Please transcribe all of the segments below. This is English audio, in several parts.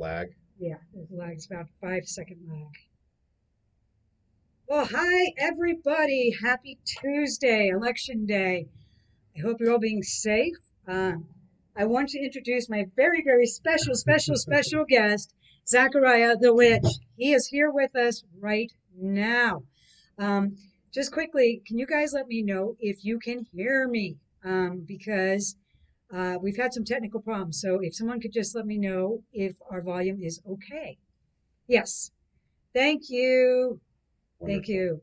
lag. Yeah, there's a lag. It's about 5 second lag. Well, hi everybody. Happy Tuesday, Election Day. I hope you're all being safe. I want to introduce my very, very special guest, Zachariah the Witch. He is here with us right now. Um, just quickly, can you guys let me know if you can hear me? Because we've had some technical problems. So if someone could just let me know if our volume is okay. Yes. Thank you. Thank Wonderful. you.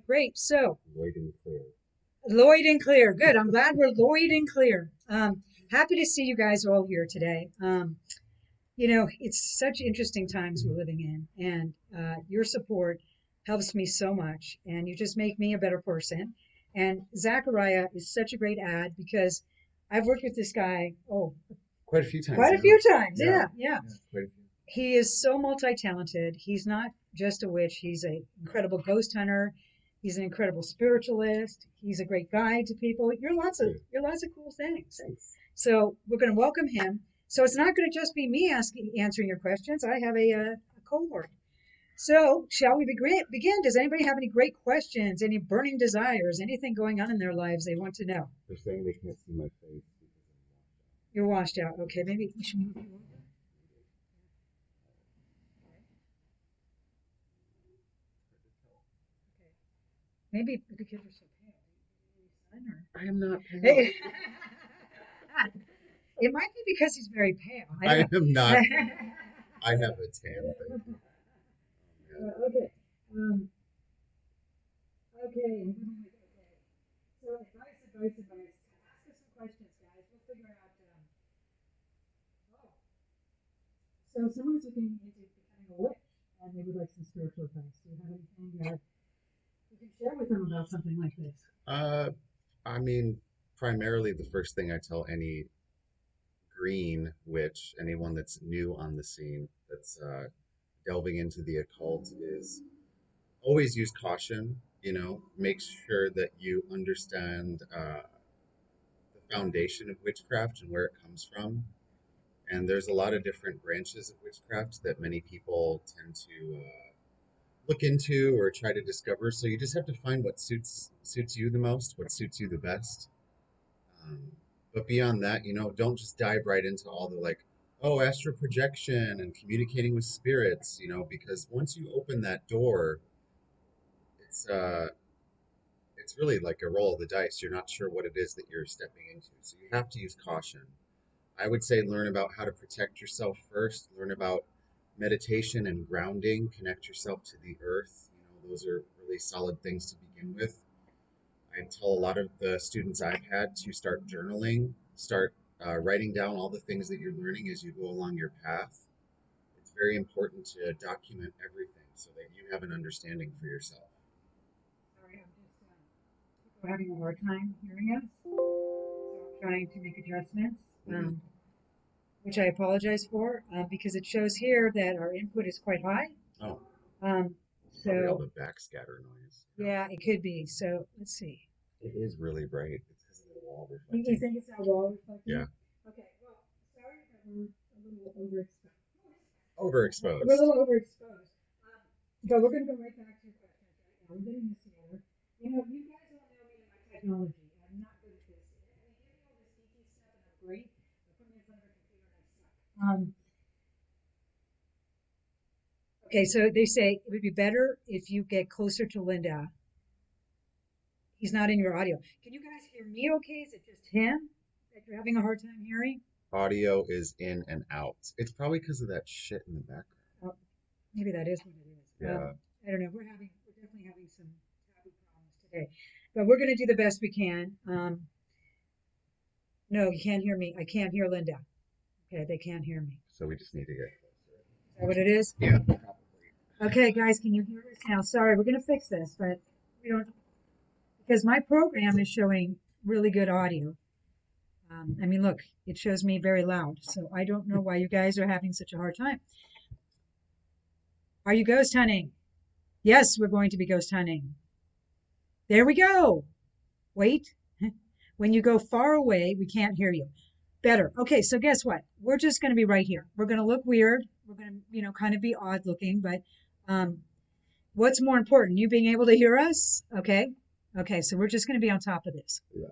Great. So, Lloyd and clear. Lloyd and clear. Good. I'm glad we're Lloyd and clear. Happy to see you guys all here today. It's such interesting times we're living in, and your support helps me so much, and you just make me a better person. And Zachariah is such a great ad because I've worked with this guy, Quite a few times. quite a few times. Yeah. Yeah. Quite a few. He is so multi-talented. He's not just a witch. He's an incredible ghost hunter. He's an incredible spiritualist. He's a great guide to people. You're lots of cool things. Thanks. So we're going to welcome him. So it's not going to just be me answering your questions. I have a cohort. So shall we begin? Does anybody have any great questions, any burning desires, anything going on in their lives they want to know? They're saying they can't see my face. You're washed out. Okay, maybe we should move you over. Maybe because you're so pale. I am not pale. It might be because he's very pale. I am not. I have a tan. Okay. Okay. So advice. Ask us some questions, guys. We'll figure out. So someone's looking into becoming a witch, and they would like some spiritual advice. Do you have anything that you can share with them about something like this? I mean, primarily the first thing I tell any green witch, anyone that's new on the scene, that's delving into the occult, is always use caution. Make sure that you understand the foundation of witchcraft and where it comes from. And there's a lot of different branches of witchcraft that many people tend to look into or try to discover. So you just have to find what suits you the most, what suits you the best. But beyond that, don't just dive right into all the astral projection and communicating with spirits, because once you open that door, it's really like a roll of the dice. You're not sure what it is that you're stepping into. So you have to use caution. I would say learn about how to protect yourself first, learn about meditation and grounding, connect yourself to the earth. Those are really solid things to begin with. I tell a lot of the students I've had to start journaling, start writing down all the things that you're learning as you go along your path. It's very important to document everything so that you have an understanding for yourself. Sorry, I'm just people are having a hard time hearing us, so I'm trying to make adjustments, which I apologize for because it shows here that our input is quite high. Oh. So all the backscatter noise. Yeah, it could be. So let's see. It is really bright. It's because of the wall reflecting. You think it's that wall reflecting? Yeah. Okay. Well, sorry that we're a little overexposed. Overexposed. We're a little overexposed. But we're going to go right back to your questions right now. We're getting this together. You guys all know me and my technology. I'm not good at this. They give me all this geeky stuff, and I'm great. But put me in front of a computer, and I suck. Okay, so they say it would be better if you get closer to Linda. He's not in your audio. Can you guys hear me okay? Is it just him that you're having a hard time hearing? Audio is in and out. It's probably because of that shit in the background. Oh, maybe that is what it is. Yeah. I don't know. We're definitely having some taboo problems today. But we're going to do the best we can. No, you can't hear me. I can't hear Linda. Okay, they can't hear me. So we just need to get closer. Is that what it is? Yeah. Okay, guys, can you hear us now? Sorry, we're going to fix this, but we don't, because my program is showing really good audio. Look, it shows me very loud, so I don't know why you guys are having such a hard time. Are you ghost hunting? Yes, we're going to be ghost hunting. There we go. Wait. When you go far away, we can't hear you. Better. Okay, so guess what? We're just going to be right here. We're going to look weird. We're going to, kind of be odd looking, but um, what's more important? You being able to hear us? Okay. Okay, so we're just going to be on top of this. Yeah.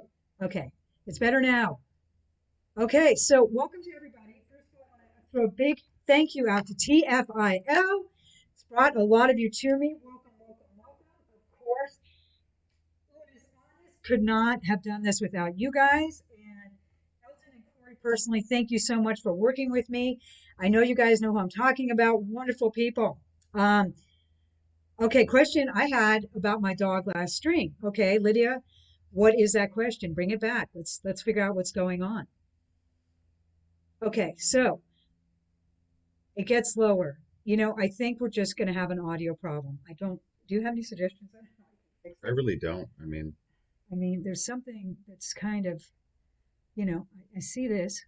Okay, it's better now. Okay, so welcome to everybody. First of all, I want to throw a big thank you out to TFIL. It's brought a lot of you to me. Welcome, welcome, welcome. Of course, could not have done this without you guys. And Elton and Corey, personally, thank you so much for working with me. I know you guys know who I'm talking about. Wonderful people. Okay, question I had about my dog last stream. Okay, Lydia, what is that question? Bring it back. Let's figure out what's going on. Okay, so it gets lower. I think we're just going to have an audio problem. I don't. Do you have any suggestions on how I can fix I it? really don't. I mean, There's something that's kind of, I see this.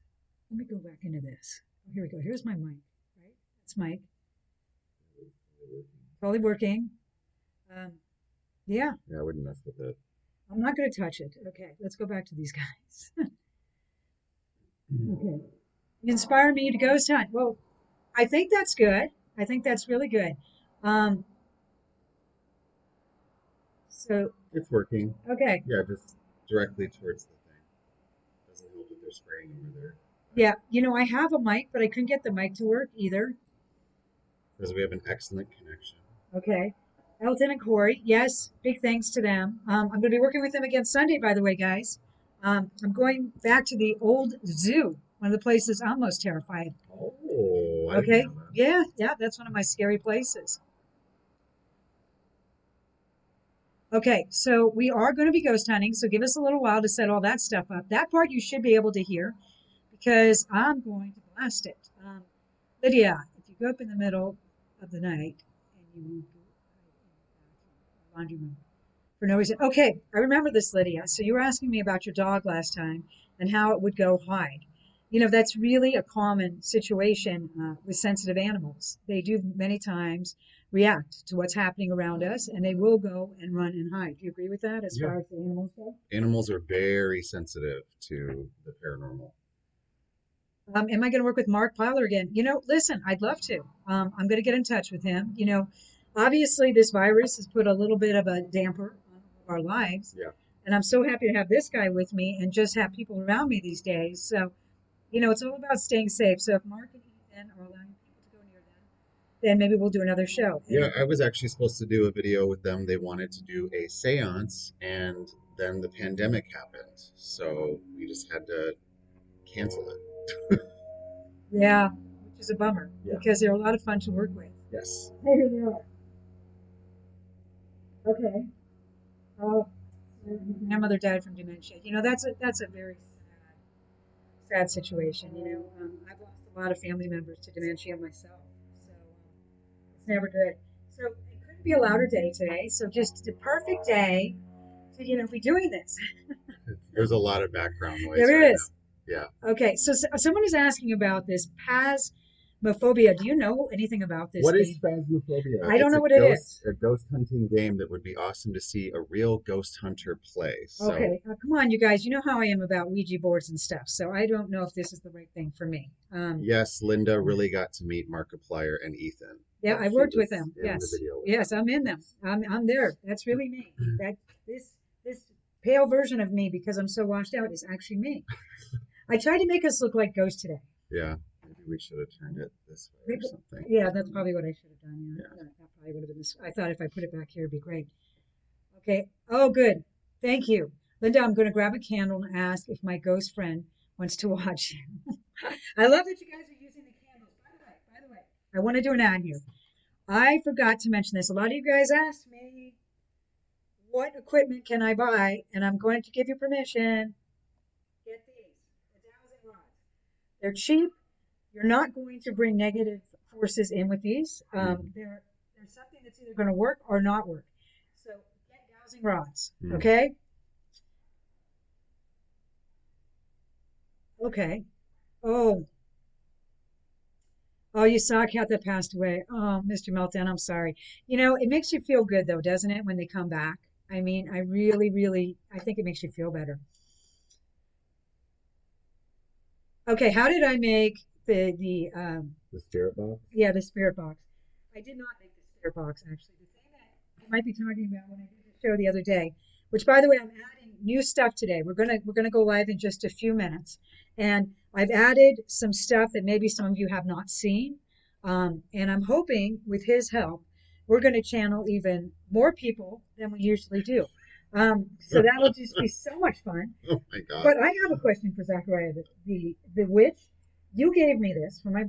Let me go back into this. Oh, here we go. Here's my mic, right? That's Mike. Totally working. Um, yeah, yeah, I wouldn't mess with it. I'm not going to touch it. Okay, let's go back to these guys. Okay. Inspire me to ghost hunt. Well, I think that's good. I think that's really good. Um, so, It's working. okay. Yeah, just directly towards the thing. Doesn't help that they're spraying over there. Yeah, I have a mic, but I couldn't get the mic to work either. Because we have an excellent connection. Okay. Elton and Corey, yes, big thanks to them. I'm going to be working with them again Sunday, by the way, guys. I'm going back to the old zoo, one of the places I'm most terrified. Oh, I didn't Okay. know that. Yeah, that's one of my scary places. Okay, so we are going to be ghost hunting, so give us a little while to set all that stuff up. That part you should be able to hear because I'm going to blast it. Lydia, if you go up in the middle of the night and you go in the laundry room for no reason. Okay, I remember this, Lydia. So you were asking me about your dog last time and how it would go hide. That's really a common situation with sensitive animals. They do many times react to what's happening around us and they will go and run and hide. Do you agree with that as Yeah. far as the animals go? Animals are very sensitive to the paranormal. Am I going to work with Mark Pyler again? Listen, I'd love to. I'm going to get in touch with him. Obviously, this virus has put a little bit of a damper on our lives. Yeah. And I'm so happy to have this guy with me and just have people around me these days. So, it's all about staying safe. So if Mark and Ethan are allowing people to go near them, then maybe we'll do another show. Yeah, I was actually supposed to do a video with them. They wanted to do a seance, and then the pandemic happened. So we just had to cancel it. Yeah, which is a bummer Yeah. because they're a lot of fun to work with. Yes. Hey, here they are. Okay. Your grandmother died from dementia. That's a very sad situation. I've lost a lot of family members to dementia myself, so it's never good. So it couldn't be a louder day today. So just the perfect day to be doing this. There's a lot of background noise There right is. now. Okay, so someone is asking about this phasmophobia. Do you know anything about this What is game? phasmophobia? I don't It's know what it is. a ghost hunting game that would be awesome to see a real ghost hunter play. So Okay, come on, you guys. You know how I am about Ouija boards and stuff. So I don't know if this is the right thing for me. yes, Linda really got to meet Markiplier and Ethan. Yeah, I She worked with was them. in the Yes, video with yes, I'm in them. I'm there. That's really me. That this pale version of me because I'm so washed out is actually me. I tried to make us look like ghosts today. Yeah, maybe we should have turned it this way or something. Yeah, that's probably what I should have done. Yeah, Yeah. that probably would have been this. I thought if I put it back here, it'd be great. Okay. Oh, good. Thank you, Linda. I'm going to grab a candle and ask if my ghost friend wants to watch. I love that you guys are using the candles. By the way, I want to do an ad here. I forgot to mention this. A lot of you guys asked me, what equipment can I buy? And I'm going to give you permission. Get these, the dowsing rods. They're cheap. You're not going to bring negative forces in with these. There's something that's either going to work or not work. So get dowsing rods, okay? Okay. Oh, you saw a cat that passed away. Oh, Mr. Meltdown, I'm sorry. It makes you feel good though, doesn't it, when they come back? I mean, I really, really, I think it makes you feel better. Okay, how did I make the The spirit box? yeah, the spirit box? I did not make the spirit box actually. The thing that you might be talking about when I did the show the other day, which by the way, I'm adding new stuff today. We're gonna go live in just a few minutes, and I've added some stuff that maybe some of you have not seen, and I'm hoping with his help, we're going to channel even more people than we usually do. So that'll just be so much fun. Oh my God. But I have a question for Zachariah. The witch, you gave me this for my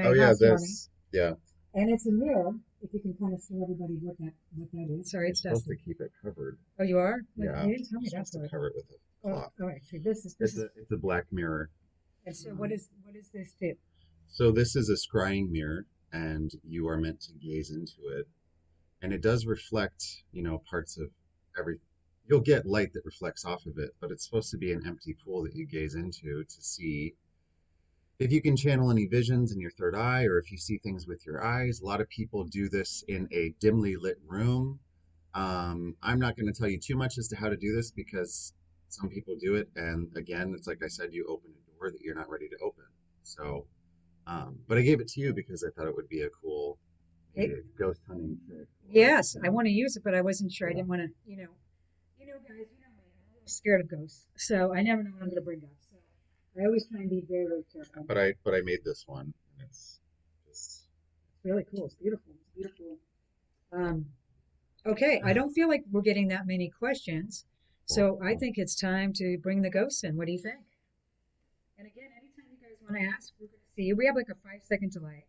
Oh yeah, housewarming, this. Yeah. and it's a mirror. If you can kind of show everybody what that is. Sorry, You're it's supposed to dusty. keep it covered. Oh, you are? Yeah. You didn't tell me You're that supposed to part. cover it with a Oh, cloth. all right. See, this It's is. a black mirror. And so what is this do? So this is a scrying mirror, and you are meant to gaze into it, and it does reflect, parts of every. You'll get light that reflects off of it, but it's supposed to be an empty pool that you gaze into to see if you can channel any visions in your third eye, or if you see things with your eyes. A lot of people do this in a dimly lit room. I'm not going to tell you too much as to how to do this because some people do it, and again, it's like I said, you open a door that you're not ready to open. So, but I gave it to you because I thought it would be a cool, It, maybe a ghost hunting trick. Or, yes, I want to use it, but I wasn't sure. I yeah. didn't want to, guys, me. I'm a little scared of ghosts, so I never know what I'm going to bring up. So I always try and be very, very careful. But I made this one, and it's just It's really cool. It's beautiful. It's beautiful. Um, okay, I don't feel like we're getting that many questions, cool. so I think it's time to bring the ghosts in. What do you think? And again, anytime you guys want to ask, we're going to see you. We have like a 5 second delay.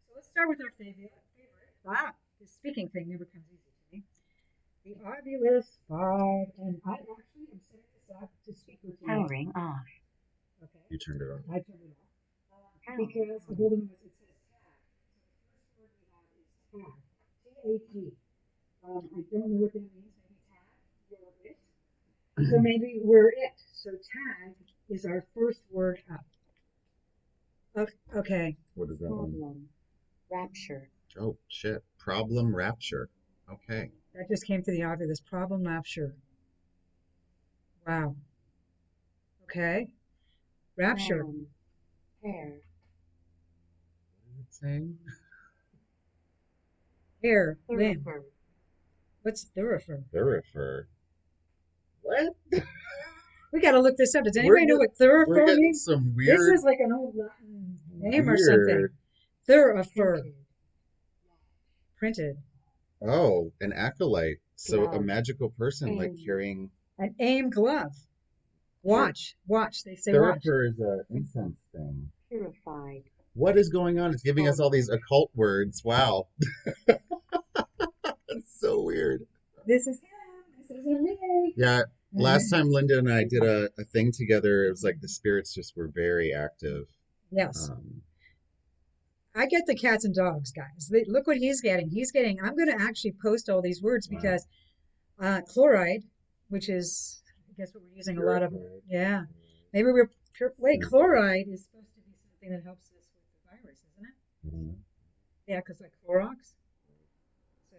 So let's start with our favorite. Ah, this speaking thing never comes easy to me. The Ovilus 5, and I actually am setting this up to speak with you. Powering off. Okay. You turned it on. I turned it off. Because the building was, it says tag. So the first word we have is tag. T-A-G. I don't know what that means. Maybe tag. You're it. So maybe we're it. So tag is our first word up. Okay. What is that one? Problem. Rapture. Oh shit! Problem rapture. Okay. That just came to the author. This problem rapture. Wow. Okay. Rapture. Hair. What is it saying? Hair. Limb. What's thurifer? Thurifer. What? We got to look this up. Does We're anybody know what we're thurifer getting means? some This weird, is like an old Latin name or something. Thurifer. Printed. Oh, an acolyte. So a Glove. magical person like carrying. An aim glove. Watch. Watch. They say watch. Thurifer is an incense thing. Purified. What is going on? It's giving us all these occult words. Wow. That's so weird. This is him. This isn't me. Yeah. Last time Linda and I did a thing together, it was like the spirits just were very active. Yes. I get the cats and dogs, guys. Look what he's getting. I'm going to actually post all these words because chloride, which is, I guess what we're using a lot of. Yeah. Maybe wait, chloride is supposed to be something that helps us with the virus, isn't it? Mm-hmm. Yeah, because like Clorox.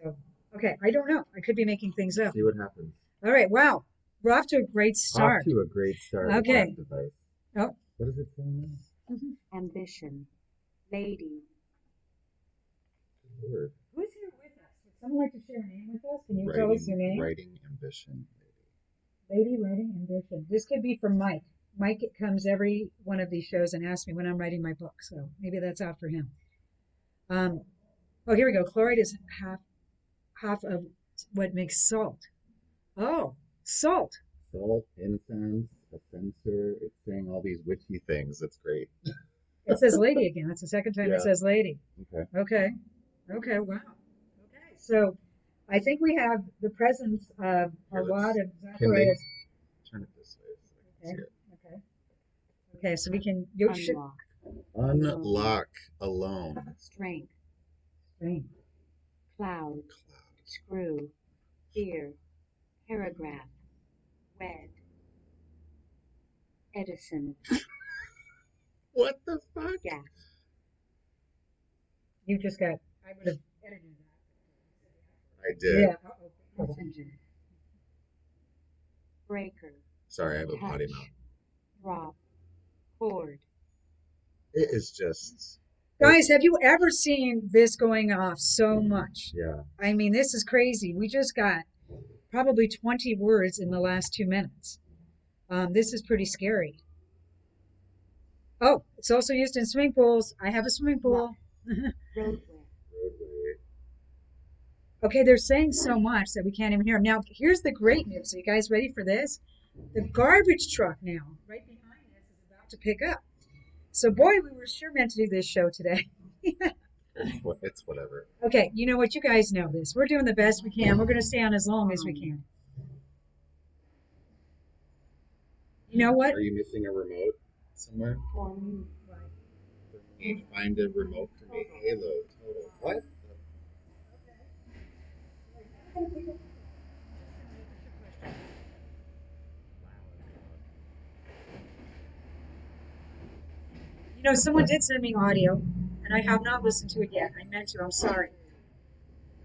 So, okay, I don't know. I could be making things up. See what happens. All right, wow. We're off to a great start. Off to a great start. Okay. Oh. What does it say now? Ambition. Lady. Word. Who's here with us? Would someone like to share a name with us? Can you tell us your name? Writing ambition. Lady writing ambition. This could be from Mike. Mike comes every one of these shows and asks me when I'm writing my book, so maybe that's out for him. Oh, here we go. Chloride is half of what makes salt. Oh, salt. Salt, incense, a censer. It's saying all these witchy things. That's great. It says lady again. That's the second time it says lady. Okay. Okay, wow. Okay, so I think we have the presence of a lot of Zachariah. Turn it this way so I can see it. Okay, so we can unlock alone. Strength. Cloud. Screw. Fear. Paragraph. Wed. Edison. What the fuck? Yeah. You just got. I would have edited that. I did. Yeah. Messenger. Breaker. Sorry, I have a potty mouth. Drop. Cord. It is just, Guys, have you ever seen this going off so much? yeah. I mean, this is crazy. We just got probably 20 words in the last 2 minutes. This is pretty scary. Oh, it's also used in swimming pools. I have a swimming pool. Roadway. Okay, they're saying so much that we can't even hear them. Now, here's the great news. Are you guys ready for this? The garbage truck now, right behind us, is about to pick up. So, boy, we were sure meant to do this show today. It's whatever. Okay, you know what? You guys know this. We're doing the best we can. We're going to stay on as long as we can. You know what? Are you missing a remote somewhere? Find a remote for me. Halo total. What? You know, someone did send me audio, and I have not listened to it yet. I meant to. I'm sorry.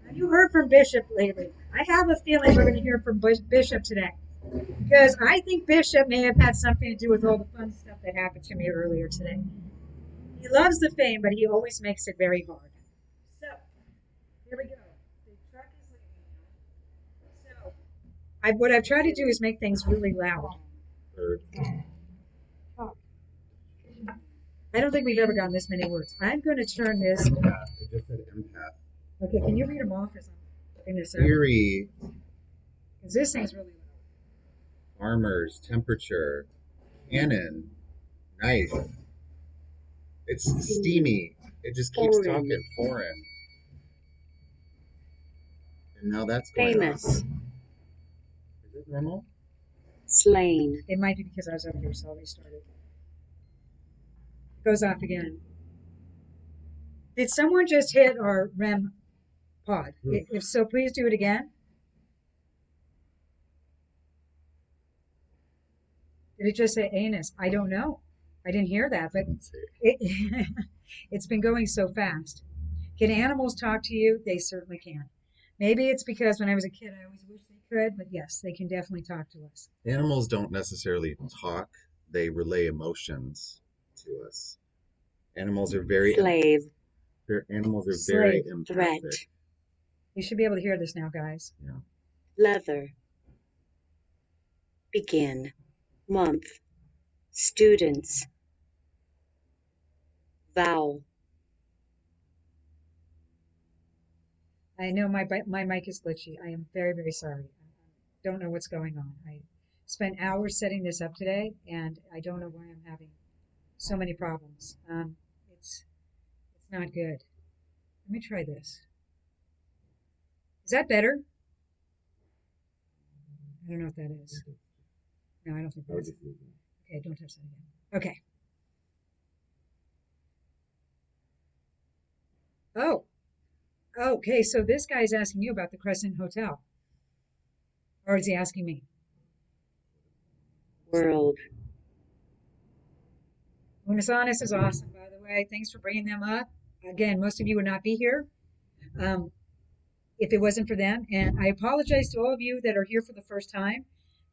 Have you heard from Bishop lately? I have a feeling we're going to hear from Bishop today. Because I think Bishop may have had something to do with all the fun stuff that happened to me earlier today. He loves the fame, but he always makes it very hard. So, here we go. The truck is leaving now. So, what I've tried to do is make things really loud. Third. I don't think we've ever gotten this many words. I'm going to turn this. Yeah, it just said empath. Okay, can you read them off as I'm looking this up? Theory. Because this thing's really loud. Farmers. Temperature. Cannon. Knife. It's steamy. It just keeps talking. Foreign. And now that's going Famous. off. Is it normal? Slain. It might be because I was up here, so I'll restart it. It goes off again. Did someone just hit our REM pod? If so, please do it again. Did it just say anus? I don't know. I didn't hear that, but it's been going so fast. Can animals talk to you? They certainly can. Maybe it's because when I was a kid, I always wished they could, but yes, they can definitely talk to us. Animals don't necessarily talk, they relay emotions to us. Animals are very Slave. Animals are Slave. very Threat. empathic. You should be able to hear this now, guys. Yeah. Leather. Begin. Month. Students. Vowel. I know my mic is glitchy. I am very, very sorry. I don't know what's going on. I spent hours setting this up today, and I don't know why I'm having so many problems. It's not good. Let me try this. Is that better? I don't know if that is. No, I don't think that is. Okay, don't touch that again. Okay. Oh, okay. So this guy's asking you about the Crescent Hotel. Or is he asking me? World. Unasanis is awesome, by the way. Thanks for bringing them up. Again, most of you would not be here if it wasn't for them. And I apologize to all of you that are here for the first time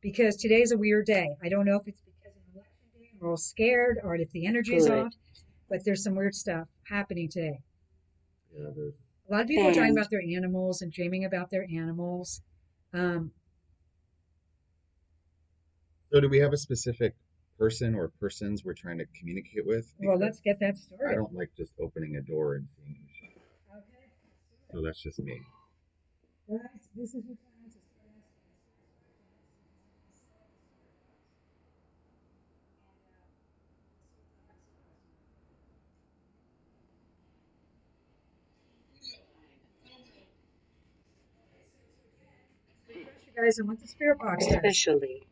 because today is a weird day. I don't know if it's because of election day and we're all scared or if the energy is off, but there's some weird stuff happening today. Yeah, A lot of people are talking about their animals and dreaming about their animals. So do we have a specific person or persons we're trying to communicate with? Well, let's get that started. I don't like just opening a door and seeing who's shut. Okay. So that's just me. Guys, this is your time to you guys on what the spirit box does. Especially.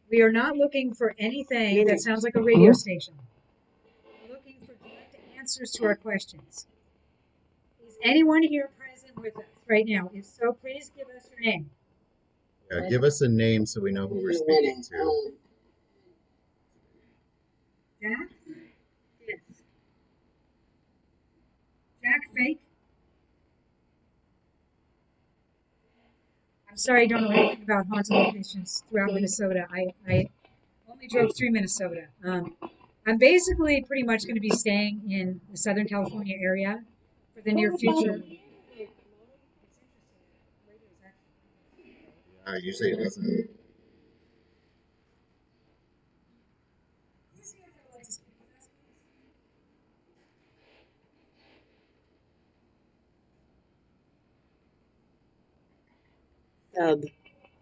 We are not looking for anything that sounds like a radio station. We're looking for direct answers to our questions. Is anyone here present with us right now? If so, please give us your name. Yeah, give us a name so we know who we're speaking to. Jack? Yes. Jack Fake? I'm sorry, I don't know anything about haunted locations throughout Minnesota. I only drove through Minnesota. I'm basically pretty much going to be staying in the Southern California area for the near future. Usually it doesn't. Sub.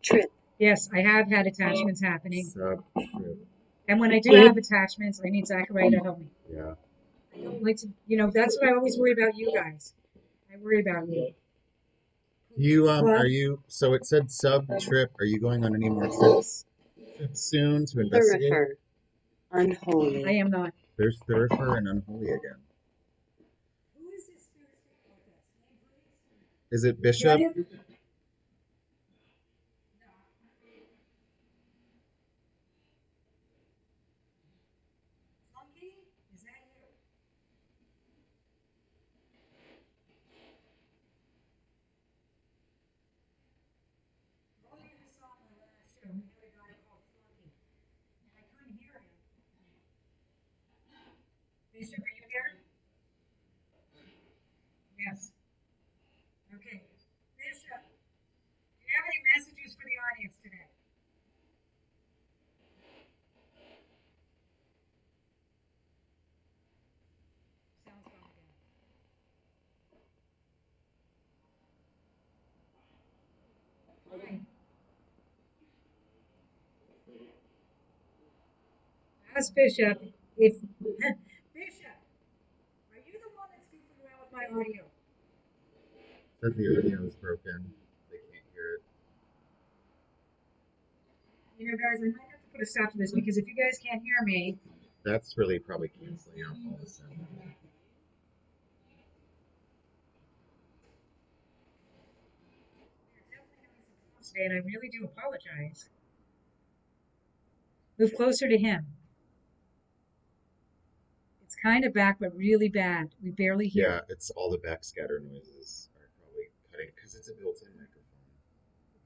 Trip. Yes, I have had attachments happening. Sub trip. And when I do have attachments, I need Zachariah to help me. Yeah. I don't like to, that's what I always worry about you guys. I worry about you. Are you, so it said sub trip. Are you going on any more trips soon to investigate? Thurifer. Unholy. I am not. There's Thurifer and Unholy again. Who is this spirit? Is it Bishop? Monkey? Is that you? All you just saw in the last show, we had a guy called Flunky. I couldn't hear him. Bishop, are you here? Yes. Okay. Bishop, do you have any messages for the audience today? Sounds gone again. All right. Ask Bishop if Bishop, are you the one that's goofing around with my audio? Said the audio is broken. They can't hear it. Guys, I might have to put a stop to this because if you guys can't hear me, That's really probably canceling out all the sound. we're definitely having some problems today, and I really do apologize. Move closer to him. It's kind of back, but really bad. We barely hear. Yeah, it's all the backscatter noises are probably cutting because it's a built-in microphone.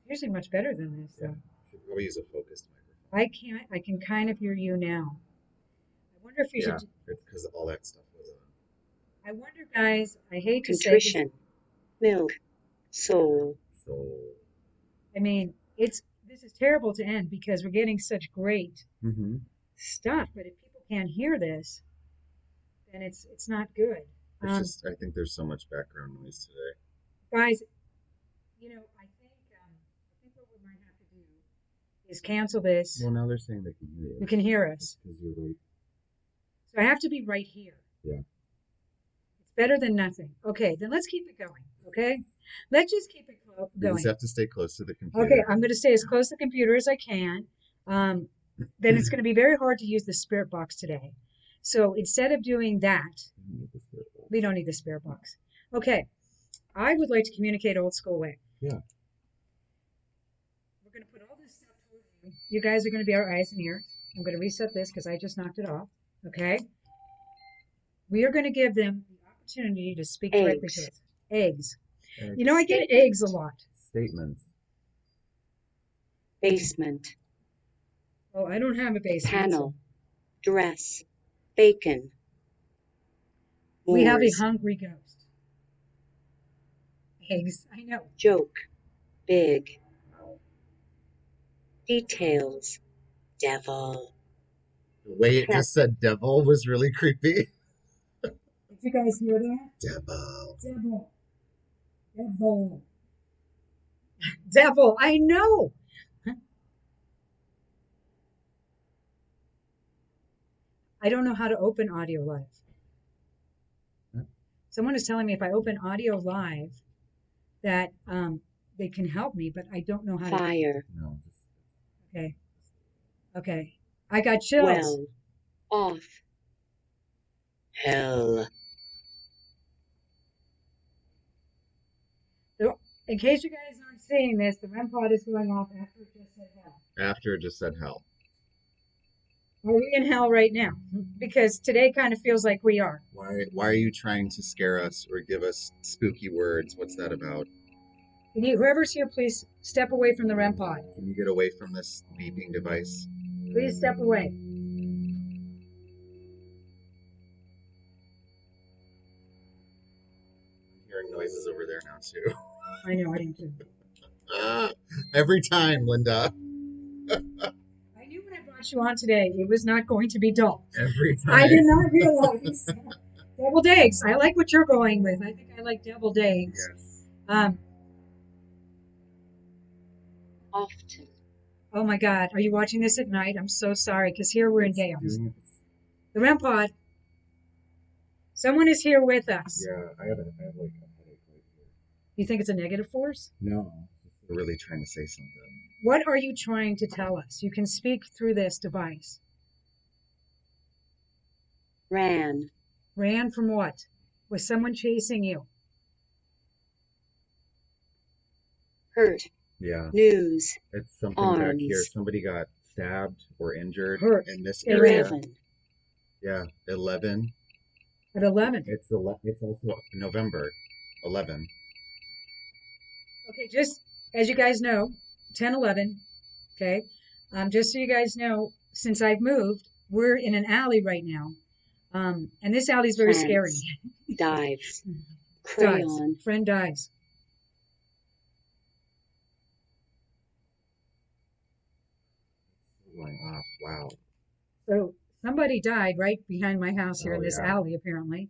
It's usually much better than this, though. Should probably use a focused microphone. I can kind of hear you now. I wonder if you Yeah, should. it's because all that stuff was on. I wonder, guys. I hate to say. Contrition. Milk. Soul. So I mean, this is terrible to end because we're getting such great stuff. But if people can't hear this, then it's not good. it's just I think there's so much background noise today. Guys, I think what we might have to do is cancel this. Well, now they're saying they can hear You can hear us. because you're right. So I have to be right here. Yeah. It's better than nothing. Okay, then let's keep it going. Okay, let's just keep it You going. just have to stay close to the computer. Okay, I'm going to stay as close to the computer as I can. Then it's going to be very hard to use the spirit box today. So instead of doing that, we don't need the spirit box. Okay, I would like to communicate old school way. Yeah. We're going to put all this stuff towards you. You guys are going to be our eyes and ears. I'm going to reset this because I just knocked it off. Okay. We are going to give them the opportunity to speak directly to us. Eggs. I get eggs a lot. Statements. Basement. Oh, I don't have a basement. Panel. Dress. Bacon. We have a Moors. hungry ghost. Eggs. I know. Joke. Big. Details. Devil. The way it just said devil was really creepy. Did you guys hear that? Devil. Devil. Devil. Devil. I know. I don't know how to open audio live. Someone is telling me if I open audio live that they can help me, but I don't know how to. Fire. No. Okay. Okay. I got chills. Well. Off. Hell. In case you guys aren't seeing this, the REM pod is going off after it just said hell. After it just said hell. Are we in hell right now? Because today kind of feels like we are. Why are you trying to scare us or give us spooky words? What's that about? Whoever's here, please step away from the REM pod. Can you get away from this beeping device? Please step away. hearing noises over there now too. I know, I am too. Every time, Linda. I knew when I brought you on today, it was not going to be dull. Every time. I did not realize deviled eggs. I like what you're going with. I think I like deviled eggs. Yes. Often. Oh my God, are you watching this at night? I'm so sorry, because here we're in chaos. The REM pod. Someone is here with us. Yeah, I have like a headache right here. You think it's a negative force? No, we're really trying to say something. What are you trying to tell us? You can speak through this device. Ran. Ran from what? Was someone chasing you? Hurt. Yeah, News. it's something back here. Arms. Somebody got stabbed or injured Hurt. in this area. 11. Yeah, 11. At 11. It's also November 11. Okay, just as you guys know, 10/11. Okay, just so you guys know, since I've moved, we're in an alley right now, and this alley is very scary. Dives. Dies. Crayon. Friend dies. Going off. Wow. So somebody died right behind my house here Oh, in this yeah. alley, apparently,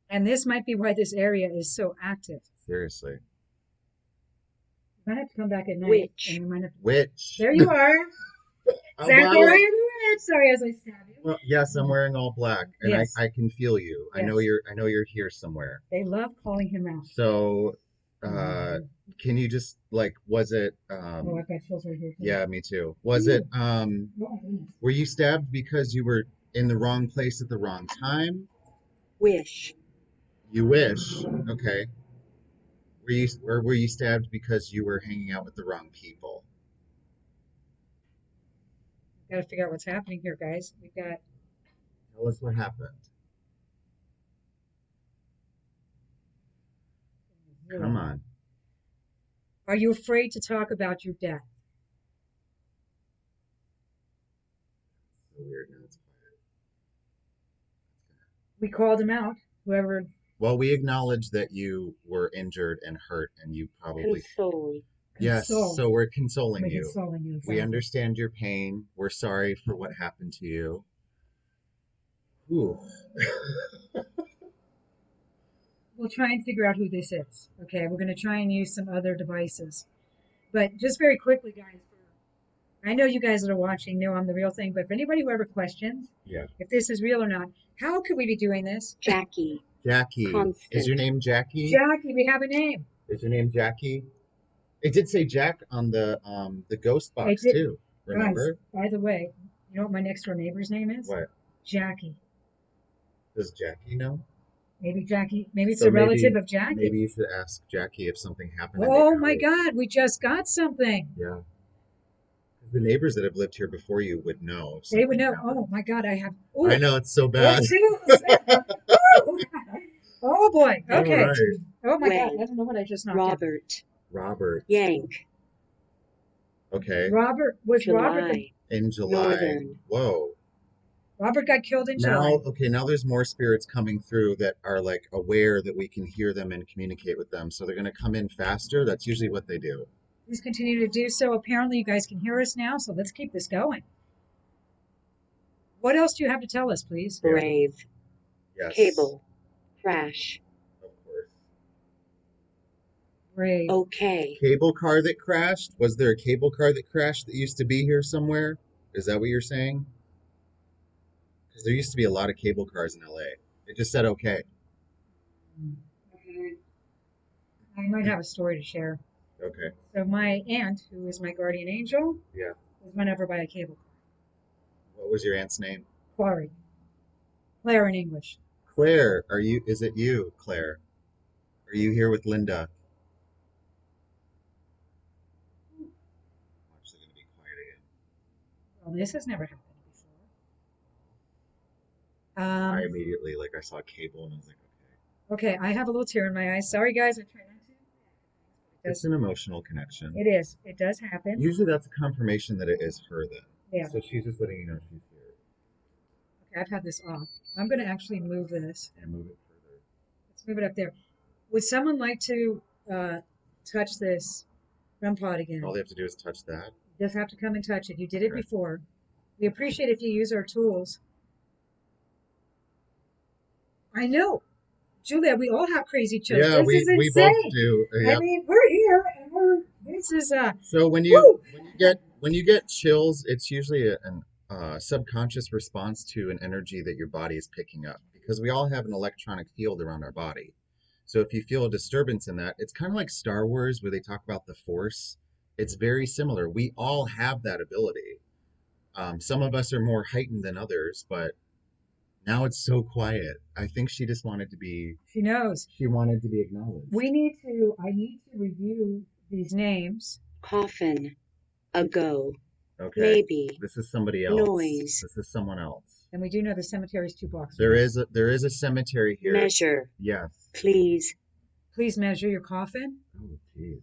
and this might be why this area is so active. Seriously. You might have to come back at night. Witch. And you might have to... Witch. There you are. Oh, Zachariah wow. the Witch. Sorry, as I stab you. Well, yes, I'm wearing all black, and Yes. I can feel you. I know Yes. you're here somewhere. They love calling him out. So, can you just was it Oh, I've got chills right here. Too. yeah, me too. Was it Oh, my goodness. were you stabbed because you were in the wrong place at the wrong time? Wish. You wish. Okay. Were you stabbed because you were hanging out with the wrong people? Got to figure out what's happening here, guys. We've got... Tell us what happened. Come on. Are you afraid to talk about your death? So weird now. It's quiet. We called him out. Whoever... Well, we acknowledge that you were injured and hurt, and you probably... Console. Yes, Console. so we're consoling We're you. consoling you. We exactly. understand your pain. We're sorry for what happened to you. Ooh. We'll try and figure out who this is. Okay, we're going to try and use some other devices. But just very quickly, guys, I know you guys that are watching know I'm the real thing, but for anybody who ever questions Yeah. if this is real or not, how could we be doing this? Jackie. Jackie. Constant. Is your name Jackie? Jackie, we have a name. Is your name Jackie? It did say Jack on the ghost box did. too. Remember? Guys, by the way, you know what my next door neighbor's name is? What? Jackie. Does Jackie know? Maybe Jackie. Maybe it's So a relative of Jackie. Maybe you should ask Jackie if something happened. Oh my God, we just got something. Yeah. The neighbors that have lived here before you would know. if They would something know. happened. Oh my God, I have. Ooh. I know, it's so bad. Oh boy. All Okay. right. Oh my God, Wait. I don't know what I just knocked out. Robert. Yank. Okay. Robert was Robert. July. In July. Northern. Whoa. Robert got killed in July. Now there's more spirits coming through that are aware that we can hear them and communicate with them. So they're going to come in faster. That's usually what they do. Please continue to do so. Apparently, you guys can hear us now, so let's keep this going. What else do you have to tell us, please? Brave. Yes. Cable. Crash. Of course. Brave. Okay. Cable car that crashed? Was there a cable car that crashed that used to be here somewhere? Is that what you're saying? Because there used to be a lot of cable cars in LA. It just said okay. Okay. I might have a story to share. Okay. So my aunt, who is my guardian angel, Yeah. was run over by a cable car. What was your aunt's name? Clary. Claire in English. Claire. Is it you, Claire? Are you here with Linda? Watch, they're going to be quiet again. Well, this has never happened before. I immediately, I saw cable and I was like, okay. Okay, I have a little tear in my eye. Sorry, guys. I try not to. It's an emotional connection. It is. It does happen. Usually that's a confirmation that it is her then. Yeah. So she's just letting you know she's here. Okay, I've had this off. I'm going to actually move this. And move it further. Let's move it up there. Would someone like to touch this REM pod again? All they have to do is touch that. Just have to come and touch it. You did it Okay. before. We appreciate if you use our tools. I know. Julia, we all have crazy chills. Yeah, This is we both insane. do. I Yep. mean, we're here and this is So when woo! you get chills, it's usually a subconscious response to an energy that your body is picking up, because we all have an electronic field around our body. So if you feel a disturbance in that, it's kind of like Star Wars where they talk about the Force. It's very similar. We all have that ability. Some of us are more heightened than others, but now it's so quiet. I think she just wanted to be. She knows. She wanted to be acknowledged. I need to review these names. Coffin. Ago. Okay. Maybe. This is somebody else. Noise. This is someone else. And we do know the cemetery is 2 blocks There away. is a cemetery here. Measure. Yes. Please. Please measure your coffin. Oh, jeez.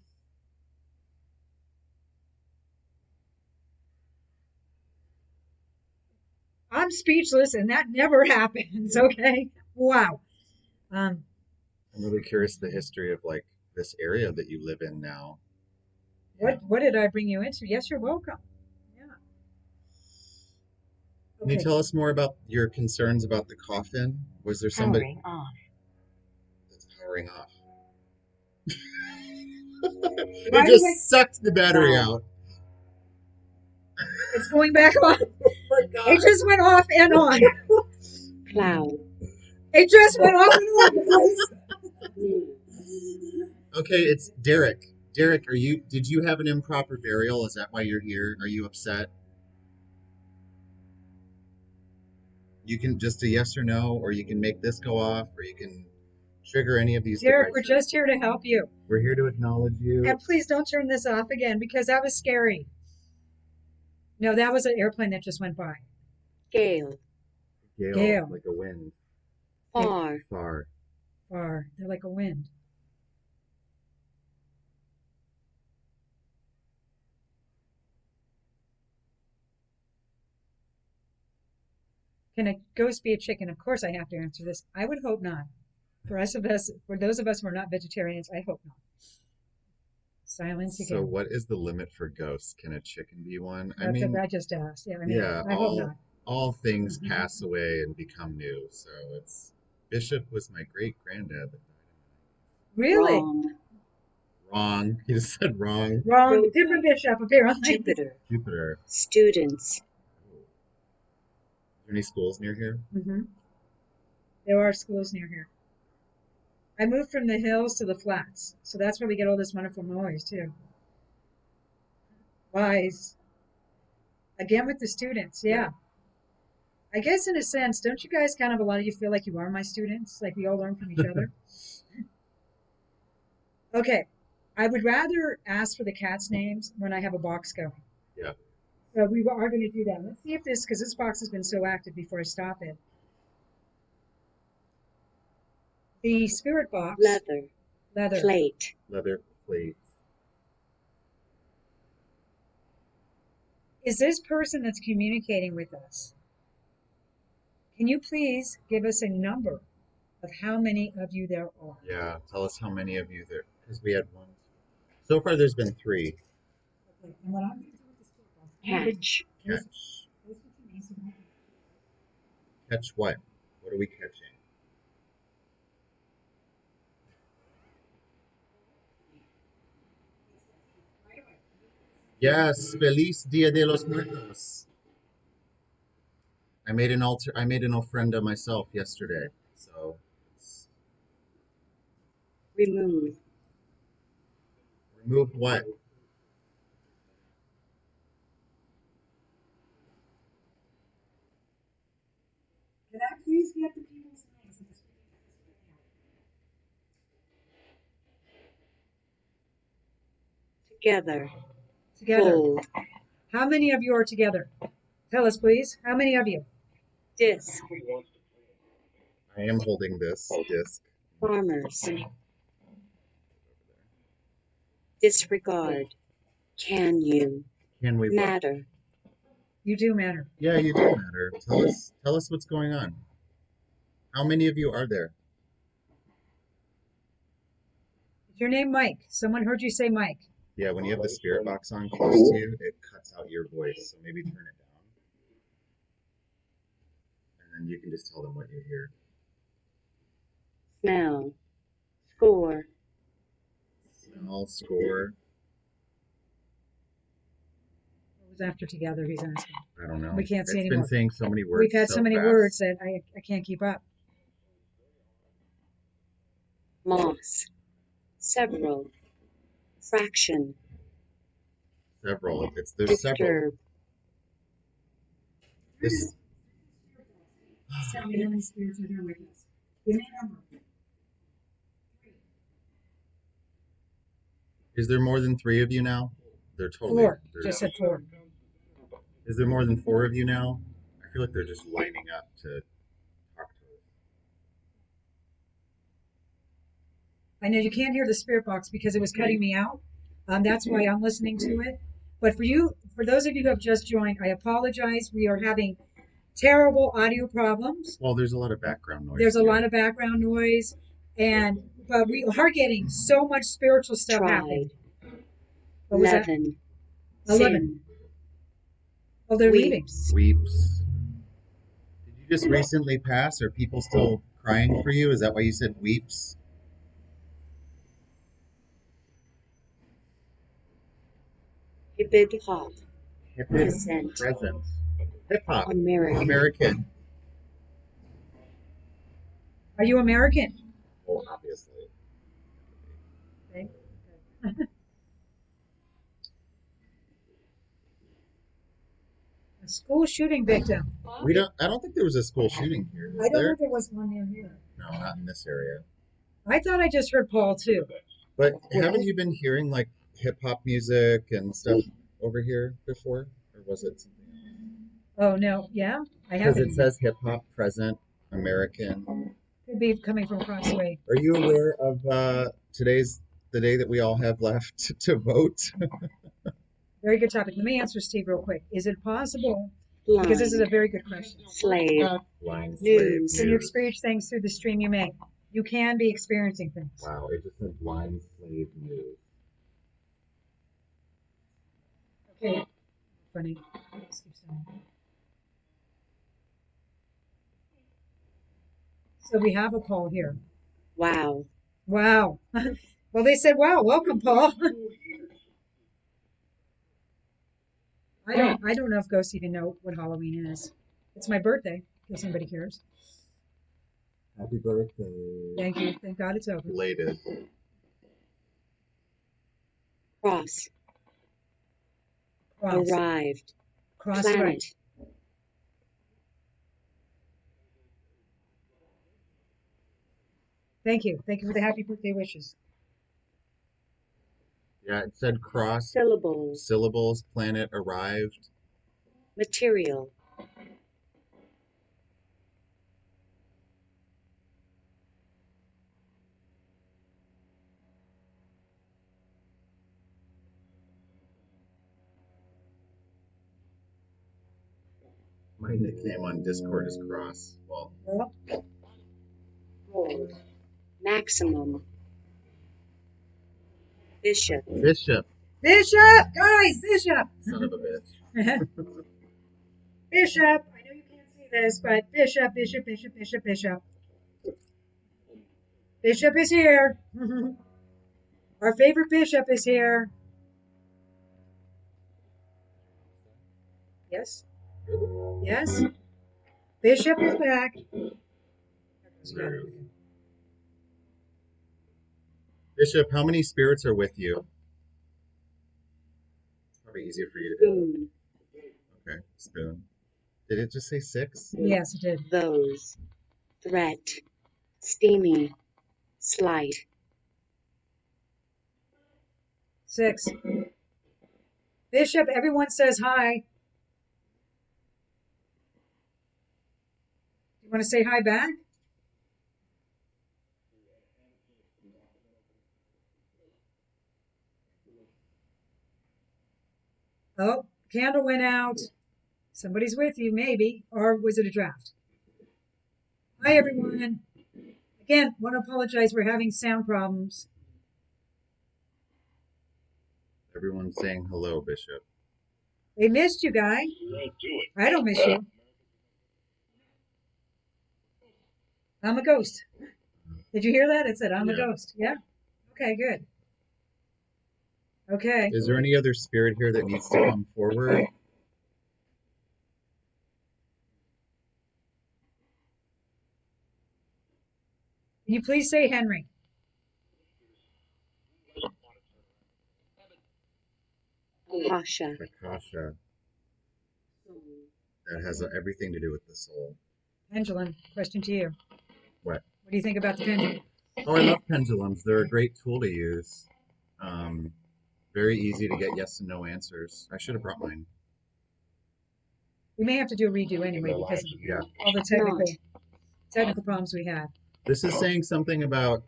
I'm speechless, and that never happens. Okay. Wow. I'm really curious the history of like this area that you live in now. What did I bring you into? Yes, you're welcome. Yeah. Can you tell us more about your concerns about the coffin? Was there somebody Powering off. that's powering off? Why It do just sucked the battery Wow. out. It's going back on. Oh my God. It just went off and on. Cloud. It just went off and on. Okay, it's Derek. Derek, did you have an improper burial? Is that why you're here? Are you upset? You can just a yes or no, or you can make this go off, or you can trigger any of these Derek, we're devices. just here to help you. We're here to acknowledge you. And please don't turn this off again, because that was scary. No, that was an airplane that just went by. Gale. Gale, like a wind. Far. Far. Far. They're like a wind. Can a ghost be a chicken? Of course I have to answer this. I would hope not. For those of us who are not vegetarians, I hope not. Silence again. So what is the limit for ghosts? Can a chicken be one? That's what I just asked. Yeah, I hope not. All things pass away and become new. So it's Bishop was my great granddad. Really? Wrong. He just said wrong. Wrong. Different bishop apparently. Jupiter. Students. Are there any schools near here? Mm-hmm. There are schools near here. I moved from the hills to the flats, so that's where we get all this wonderful noise too. Wise. Again with the students, yeah. I guess in a sense, don't you guys kind of, a lot of you feel like you are my students? Like we all learn from each other? Okay. I would rather ask for the cats' names when I have a box going. Yeah. So we are going to do that. Let's see if because this box has been so active before I stop it. The spirit box. Leather. Plate. Leather plate. Is this person that's communicating with us? Can you please give us a number of how many of you there are? Yeah, tell us how many of you there, because we had one. So far, there's been 3. Okay. And what I'm going to do with the spirit box, Catch. Catch what? What are we catching? Yes, Feliz Dia de los Muertos. I made an ofrenda myself yesterday. So Remove. remove what? Can I please get the people's names? Together. Together. How many of you are together? Tell us, please. How many of you? Disc. I am holding this disc. Farmers. Disregard. Can you? Can we? Matter. You do matter. Yeah, you do matter. Tell us what's going on. How many of you are there? your name Mike? Someone heard you say Mike. Yeah, when you have the spirit box on close to you, it cuts out your voice. So maybe turn it down. And then you can just tell them what you hear. Smell. Score. Smell, score. What was after together? He's asking. I don't know. We can't see It's anymore. been saying so many words. We've had so many fast. words that I can't keep up. Moss. Several. Fraction. Several. There's several. Disturb. This. Tell me how many spirits are there with us. Give me a number. Is there more than 3 of you now? They're totally. 4. Just said 4. Is there more than 4 of you now? I feel like they're just lining up to talk to us. I know you can't hear the spirit box because it was cutting me out. That's why I'm listening to it. But for those of you who have just joined, I apologize. We are having terrible audio problems. Well, there's a lot of background noise. There's a lot of background noise, but we are getting so much spiritual stuff happening. What was 11. that? 11. Sin. Oh, they're leaving. Weeps. Did you just recently pass? Are people still crying for you? Is that why you said weeps? Hibid hop. Present. Hip hop. American. American. Are you American? Well, obviously. Okay. A school shooting victim. I don't think there was a school shooting here. I don't know if there was one near here. No, not in this area. I thought I just heard Paul too. But haven't you been hearing like hip hop music and stuff over here before? Or was it something else? Oh no, yeah, I Because haven't. it says hip hop present American. Could be coming from across the way. Are you aware of today's the day that we all have left to vote? Very good topic. Let me answer Steve real quick. Is it possible? Blind. Because this is a very good question. Slave. Blind News. Can you experience things through the stream you make? You can be experiencing things. Wow, it just said blind slave news. Okay. Funny. So we have a Paul here. Wow. Wow. Well, they said, wow, welcome, Paul. I don't know if ghosts even know what Halloween is. It's my birthday, if somebody cares. Happy birthday. Thank you. Thank God it's over. Belated. Cross. Cross. Arrived. Cross Planet. right. Thank you. Thank you for the happy birthday wishes. Yeah, it said cross. Syllables. Syllables. Planet arrived. Material. My nickname on Discord is Cross. Well, Well, Gold. Maximum. Bishop. Bishop. Bishop! Guys, Bishop! Son of a bitch. Bishop! I know you can't see this, but Bishop, Bishop, Bishop, Bishop, Bishop. Bishop is here. Our favorite Bishop is here. Yes? Yes? Bishop is back. Bishop, how many spirits are with you? It's probably easier for you to do. Spoon. Okay, spoon. Did it just say 6? Yes, it did. Those. Threat. Steamy. Slight. 6. Bishop, everyone says hi. You want to say hi back? Oh, candle went out. Somebody's with you, maybe. Or was it a draft? Hi, everyone. Again, want to apologize. We're having sound problems. Everyone's saying hello, Bishop. They missed you, guy. I don't miss you. I'm a ghost. Did you hear that? It said, I'm a Yeah. ghost. Yeah. Okay, good. Okay. Is there any other spirit here that needs to come forward? Can you please say Henry? Akasha, Akasha. That has everything to do with the soul. Pendulum, question to you. What? What do you think about the pendulum? Oh, I love pendulums. They're a great tool to use. Very easy to get yes and no answers. I should have brought mine. We may have to do a redo anyway because of Yeah. all the technical problems we had. This is saying something about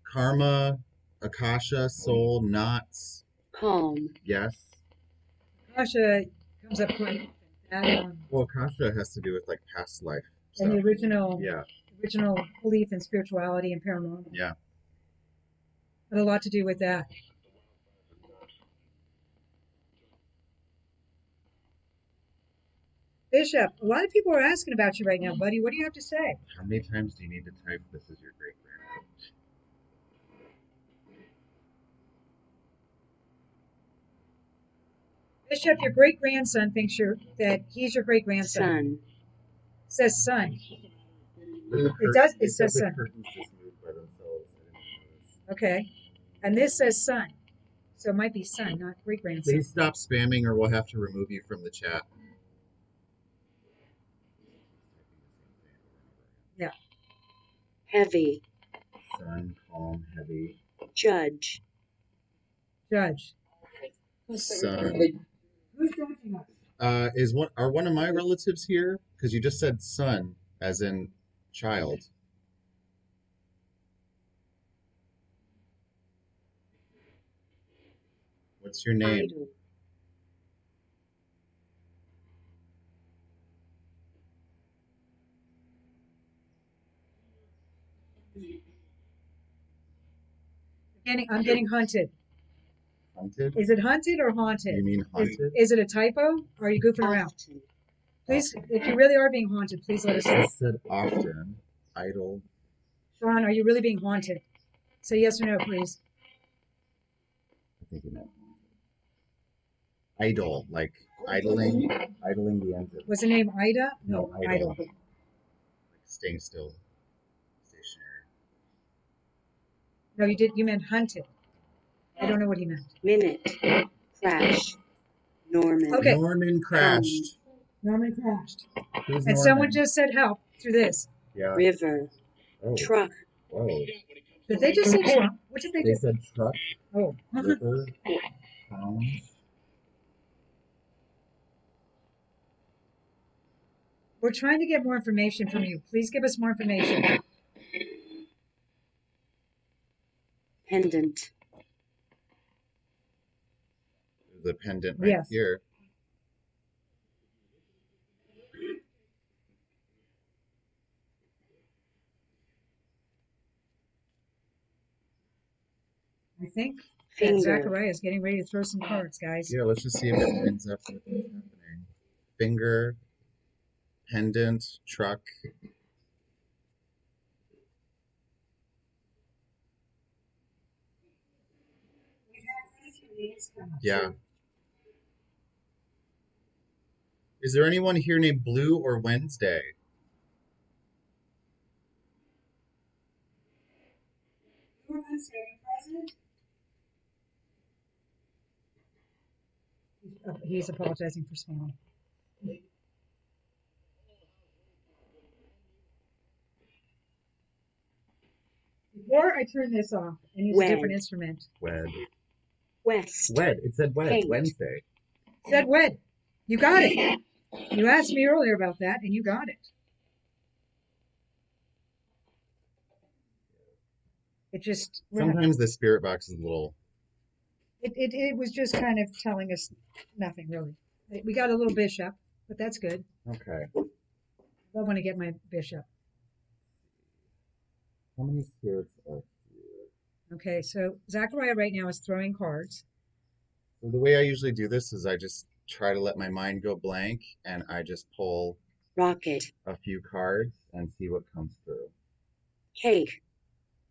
karma, Akasha, soul, knots. calm, Yes. Akasha comes up quite often. Well, Akasha has to do with like past life And the stuff. original Yeah. belief in spirituality and paranormal. Yeah. Had a lot to do with that. Bishop, a lot of people are asking about you right now, buddy. What do you have to say? How many times do you need to type this is your great grandma? Bishop, your great grandson thinks that he's your great grandson. sun, Says son. It does. It They said says the son. curtains just moved by themselves. I didn't notice. Okay. And this says son. So it might be son, not great grandson. Please stop spamming or we'll have to remove you from the chat. Yeah. heavy, Sun, calm, heavy. judge, Judge. Sun. Who's judging us? Are one of my relatives here? Because you just said son, as in child. What's your name? idol, I'm getting hunted. Hunted? Is it hunted or haunted? You mean haunted? Is it a typo? Or are you goofing around? often, Please, if you really are being haunted, please let us know. I said often. Idle. Sean, are you really being haunted? Say yes or no, please. I think you meant idle, like idling the engine. Was the name Ida? No, idle. Like staying still, stationary. No, you did. You meant hunted. I don't know what he meant. minute, crash, Norman, Okay. Norman crashed. Norman crashed. Who's And Norman? someone just said help through this. Yeah. river, Oh. truck, Whoa. Did they just say Trump? What did they They do? said truck, Oh. river, pounds. We're trying to get more information from you. Please give us more information. pendant, The pendant right Yes. here. I think that finger, Zachariah is getting ready to throw some cards, guys. Yeah, let's just see if it lines up with what's happening. Finger, pendant, truck. Yeah. Is there anyone here named Blue or Wednesday? He's apologizing for spelling. Before I turn this off and use a different instrument. Wed. west, Wed. It said wed. Paint. Wednesday. Said wed. You got it. You asked me earlier about that and you got it. It just Sometimes the spirit box is a little. it was just kind of telling us nothing really. We got a little bishop, but that's good. Okay. I want to get my bishop. How many spirits are here? Okay, so Zachariah right now is throwing cards. So the way I usually do this is I just try to let my mind go blank and I just pull rocket, a few cards and see what comes through. cake,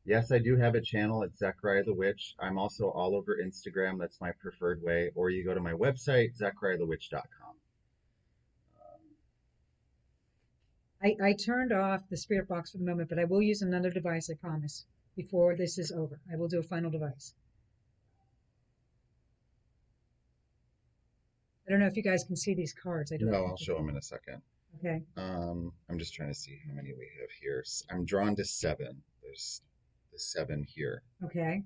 Yes, I do have a channel. It's Zachariah the Witch. I'm also all over Instagram. That's my preferred way. Or you go to my website, zachariahthewitch.com. I turned off the spirit box for the moment, but I will use another device, I promise, before this is over. I will do a final device. I don't know if you guys can see these cards. I don't No, think I'll you show can. them in a second. Okay. I'm just trying to see how many we have here. I'm drawn to 7. There's the 7 here. Okay.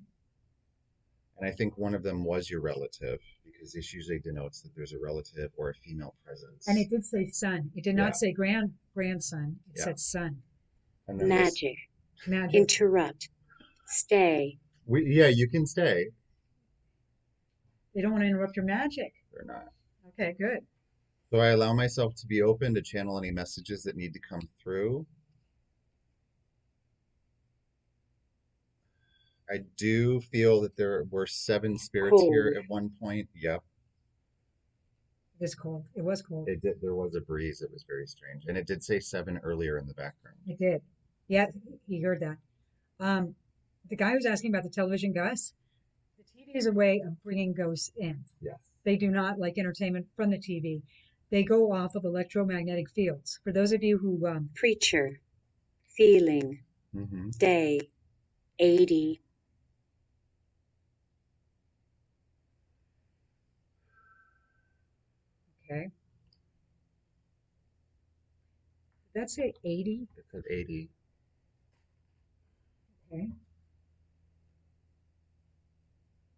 And I think one of them was your relative because this usually denotes that there's a relative or a female presence. And it did say son. It did Yeah. not say grandson. It Yeah. said son. And then magic, Magic. interrupt, stay, yeah, you can stay. They don't want to interrupt your magic. They're not. Okay, good. So I allow myself to be open to channel any messages that need to come through. I do feel that there were 7 spirits here cold, at one point. Yep. It is cold. It was cold. It did. There was a breeze. It was very strange. And it did say 7 earlier in the background. It did. Yeah, he heard that. The guy who's asking about the television, Gus, the TV is a way of bringing ghosts in. Yes. They do not like entertainment from the TV. They go off of electromagnetic fields. For those of you who, preacher, feeling, Mm-hmm. day, 80, okay, did that say 80? It said 80.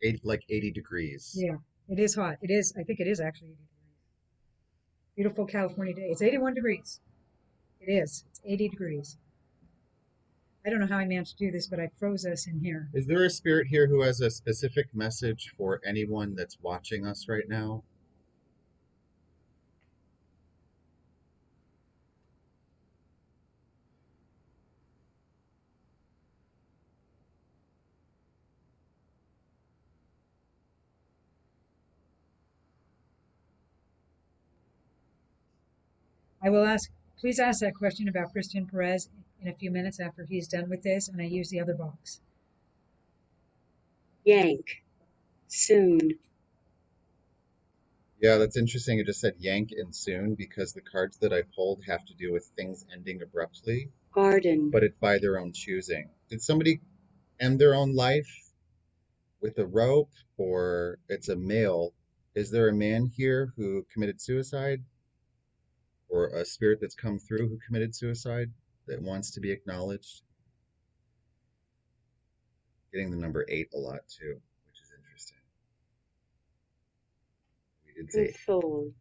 Okay, Like 80 degrees. yeah, it is hot. It is, I think it is actually 80 degrees. Beautiful California day. It's 81 degrees. It is. It's 80 degrees. I don't know how I managed to do this, but I froze us in here. Is there a spirit here who has a specific message for anyone that's watching us right now? I will ask, please ask that question about Christian Perez in a few minutes after he's done with this, and I use the other box. yank, soon, Yeah, that's interesting. It just said yank and soon because the cards that I pulled have to do with things ending abruptly, garden, but it's by their own choosing. Did somebody end their own life with a rope, or it's a male? Is there a man here who committed suicide, or a spirit that's come through who committed suicide that wants to be acknowledged? Getting the number 8 a lot too, which is interesting. We did say console,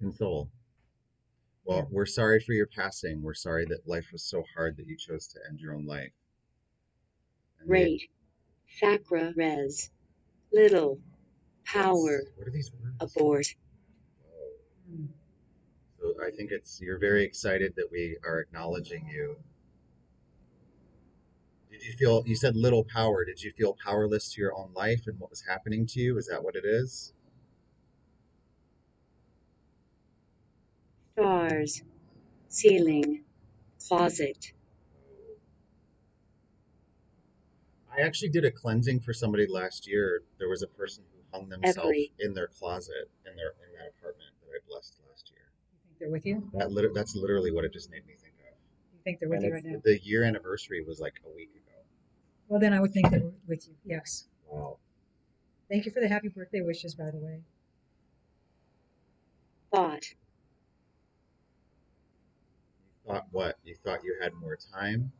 console. Yeah. Well, we're sorry for your passing. We're sorry that life was so hard that you chose to end your own life. And rate, sacra res, little, power, what are these words? abort, Oh. Hmm. So I think you're very excited that we are acknowledging you. Did you feel, you said little power, did you feel powerless to your own life and what was happening to you? Is that what it is? stars, ceiling, closet, I actually did a cleansing for somebody last year. There was a person who hung themselves every, in their closet in that apartment that I blessed last year. You think they're with you? That's literally what it just made me think of. You think they're with And you right now? the year anniversary was like a week ago. Well, then I would think they're with you. Yes. Wow. Thank you for the happy birthday wishes, by the way. thought, You thought what? You thought you had more time?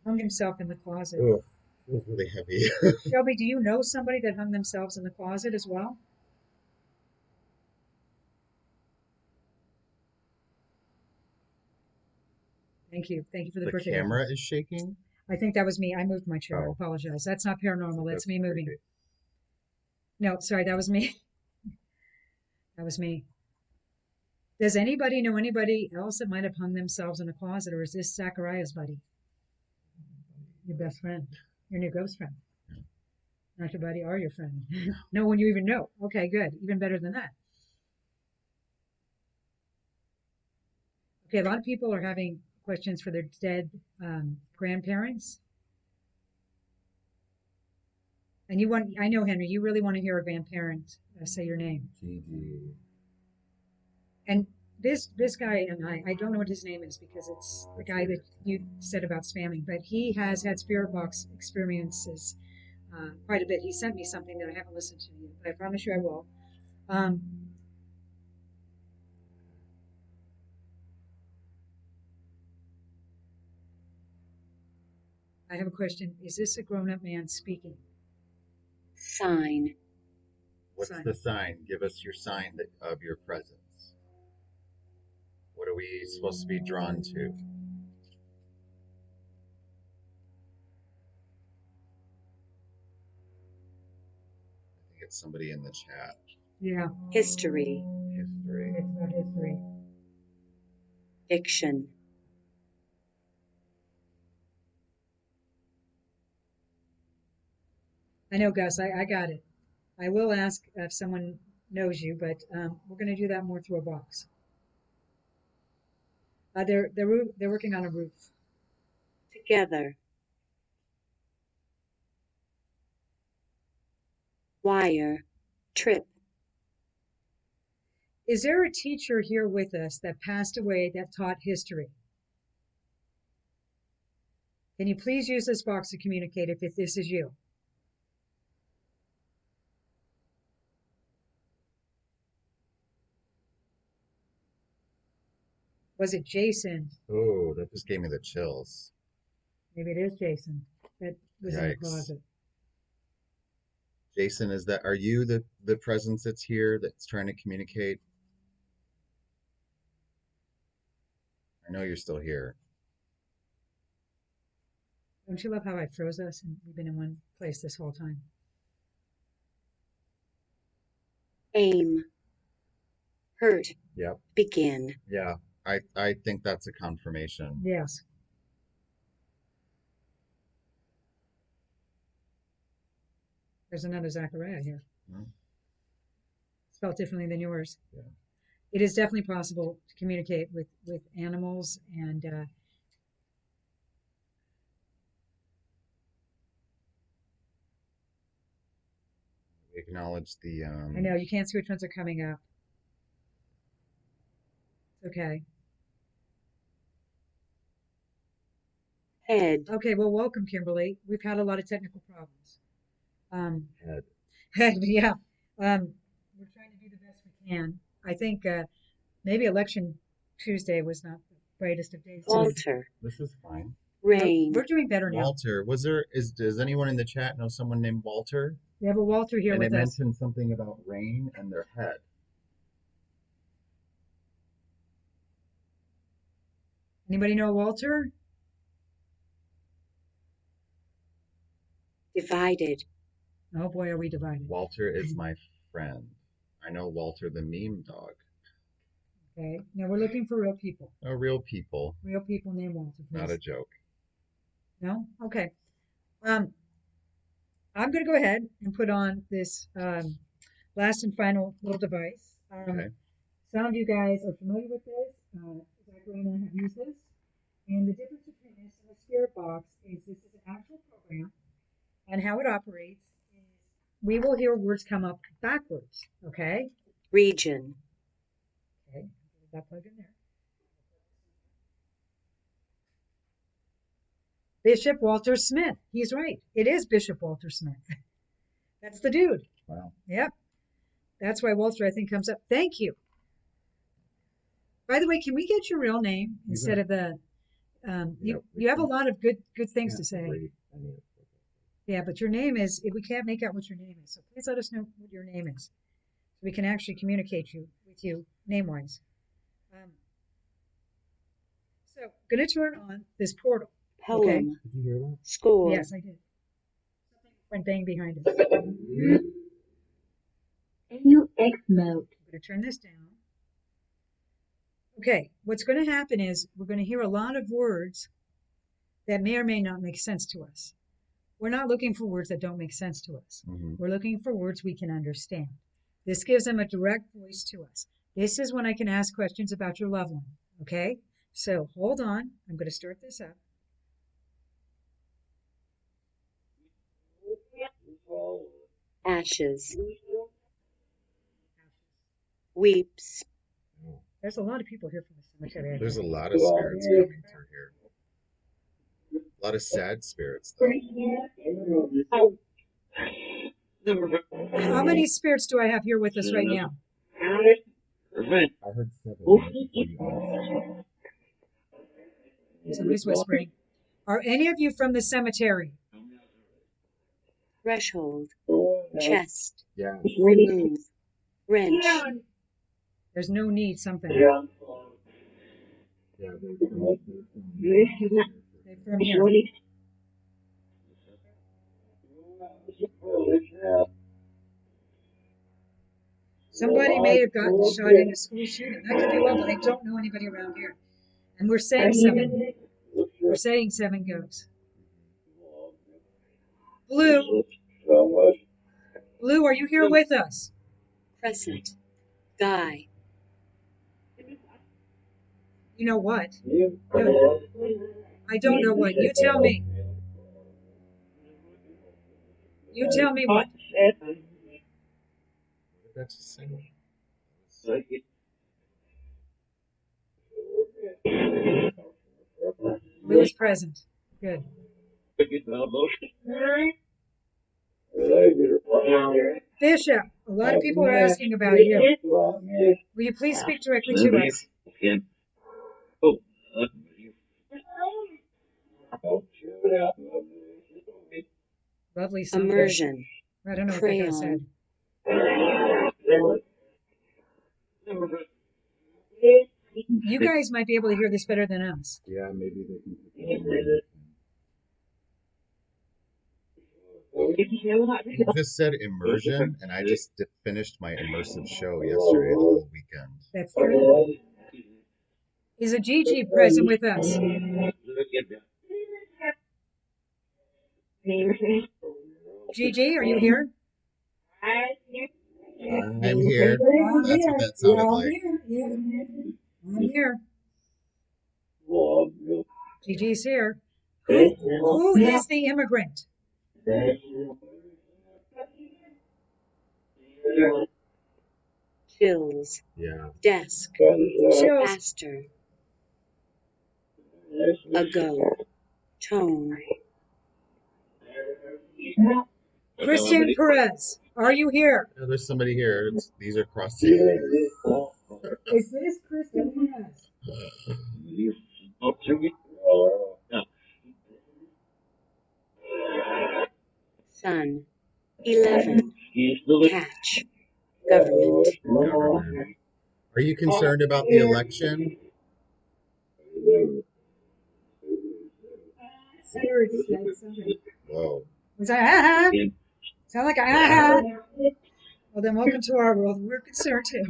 Hung himself in the closet. Ugh, it was really heavy. Shelby, do you know somebody that hung themselves in the closet as well? Thank you. Thank you for the The birthday. camera is shaking. I think that was me. I moved my chair. I Oh. apologize. That's not paranormal. That's me moving. creepy. No, sorry, that was me. That was me. Does anybody know anybody else that might have hung themselves in a closet, or is this Zachariah's buddy? Your best friend. Your new ghost friend. Not your buddy or your friend. No one you even know. Okay, good. Even better than that. Okay, a lot of people are having questions for their dead grandparents. And I know, Henry, you really want to hear a grandparent say your name. GG. And this guy and I don't know what his name is because it's the guy that you said about spamming, but he has had spirit box experiences quite a bit. He sent me something that I haven't listened to yet, but I promise you I will. I have a question. Is this a grown-up man speaking? Sign. What's Sign. the sign? Give us your sign of your presence. What are we supposed to be drawn to? I think it's somebody in the chat. Yeah. History. History. It's about history. Fiction. I know, Gus. I got it. I will ask if someone knows you, but we're going to do that more through a box. They're working on a roof. Together. Wire. Trip. Is there a teacher here with us that passed away that taught history? Can you please use this box to communicate if this is you? Was it Jason? Oh, that just gave me the chills. Maybe it is Jason that was in the Yikes. closet. Jason, are you the presence that's here that's trying to communicate? I know you're still here. Don't you love how I froze us and we've been in one place this whole time? Aim. Hurt. Yep. Begin. Yeah. I think that's a confirmation. Yes. There's another Zachariah here. Hmm. Spelled differently than yours. Yeah. It is definitely possible to communicate with animals and We acknowledge the I know you can't see which ones are coming up. It's okay. Head. Okay, well, welcome, Kimberly. We've had a lot of technical problems. head. Yeah. We're trying to do the best we can. I think maybe election Tuesday was not the brightest of days. Walter. This is fine. Rain. We're doing better now. Walter, does anyone in the chat know someone named Walter? We have a Walter here And with it us. mentioned something about rain and their head. Anybody know Walter? Divided. Oh boy, are we divided. Walter is my friend. I know Walter the meme dog. Okay. Now we're looking for real people. Oh, real people. Real people named Walter, please. Not a joke. No? Okay. I'm going to go ahead and put on this last and final little device. Okay. Some of you guys are familiar with this. Zachariah and I have used this. And the difference between this and the spirit box is this is an actual program. And how it operates is we will hear words come up backwards. Okay? Region. Okay. Get that plugged in there. Bishop Walter Smith. He's right. It is Bishop Walter Smith. That's the dude. Wow. Yep. That's why Walter, I think, comes up. Thank you. By the way, can we get your real name instead of the? You have a lot of good things to say. Yeah, but your name is. We can't make out what your name is. So please let us know what your name is, so we can actually communicate with you name-wise. So I'm going to turn on this portal. Poem. Okay. Did you hear that? Score. Yes, I did. Something went bang behind us. AUX mode. I'm going to turn this down. Okay, what's going to happen is we're going to hear a lot of words that may or may not make sense to us. We're not looking for words that don't make sense to us. Mm-hmm. We're looking for words we can understand. This gives them a direct voice to us. This is when I can ask questions about your loved one. Okay? So hold on. I'm going to start this up. Ashes. Weeps. There's a lot of people here from the cemetery. There's a lot of spirits coming through here. A lot of sad spirits, though. How many spirits do I have here with us right now? I heard 7. Somebody's whispering. Are any of you from the cemetery? Threshold. Chest. Yeah. Remove. Wrench. There's no need, something. Yeah. They're from here. Somebody may have gotten shot in a school shooting. That could be well, but I don't know anybody around here. And we're saying 7. We're saying 7 goes. Blue. Blue, are you here with us? Crescent. Guy. You know what? No. I don't know what. You tell me. You tell me what. What did that just say? Blue is present. Good. Bishop, a lot of people are asking about you. Will you please speak directly to us? Lovely something. Immersion. I don't know what that guy said. You guys might be able to hear this better than us. Yeah, maybe they can. You just said immersion, and I just finished my immersive show yesterday, the whole weekend. That's true. Is a Gigi present with us? Gigi, are you here? I'm here. That's what that sounded like. I'm here. Gigi's here. Who is the immigrant? Chills. Yeah. Desk. Chills. Pastor. Ago. Tone. Christian Perez, are you here? Yeah, there's somebody here. These are cross-seated. Is this Christian Perez? Sun. 11. Catch. Government. Government. Are you concerned about the election? Spirit said something. Whoa. Was that sound like Well then welcome to our world. We're concerned too.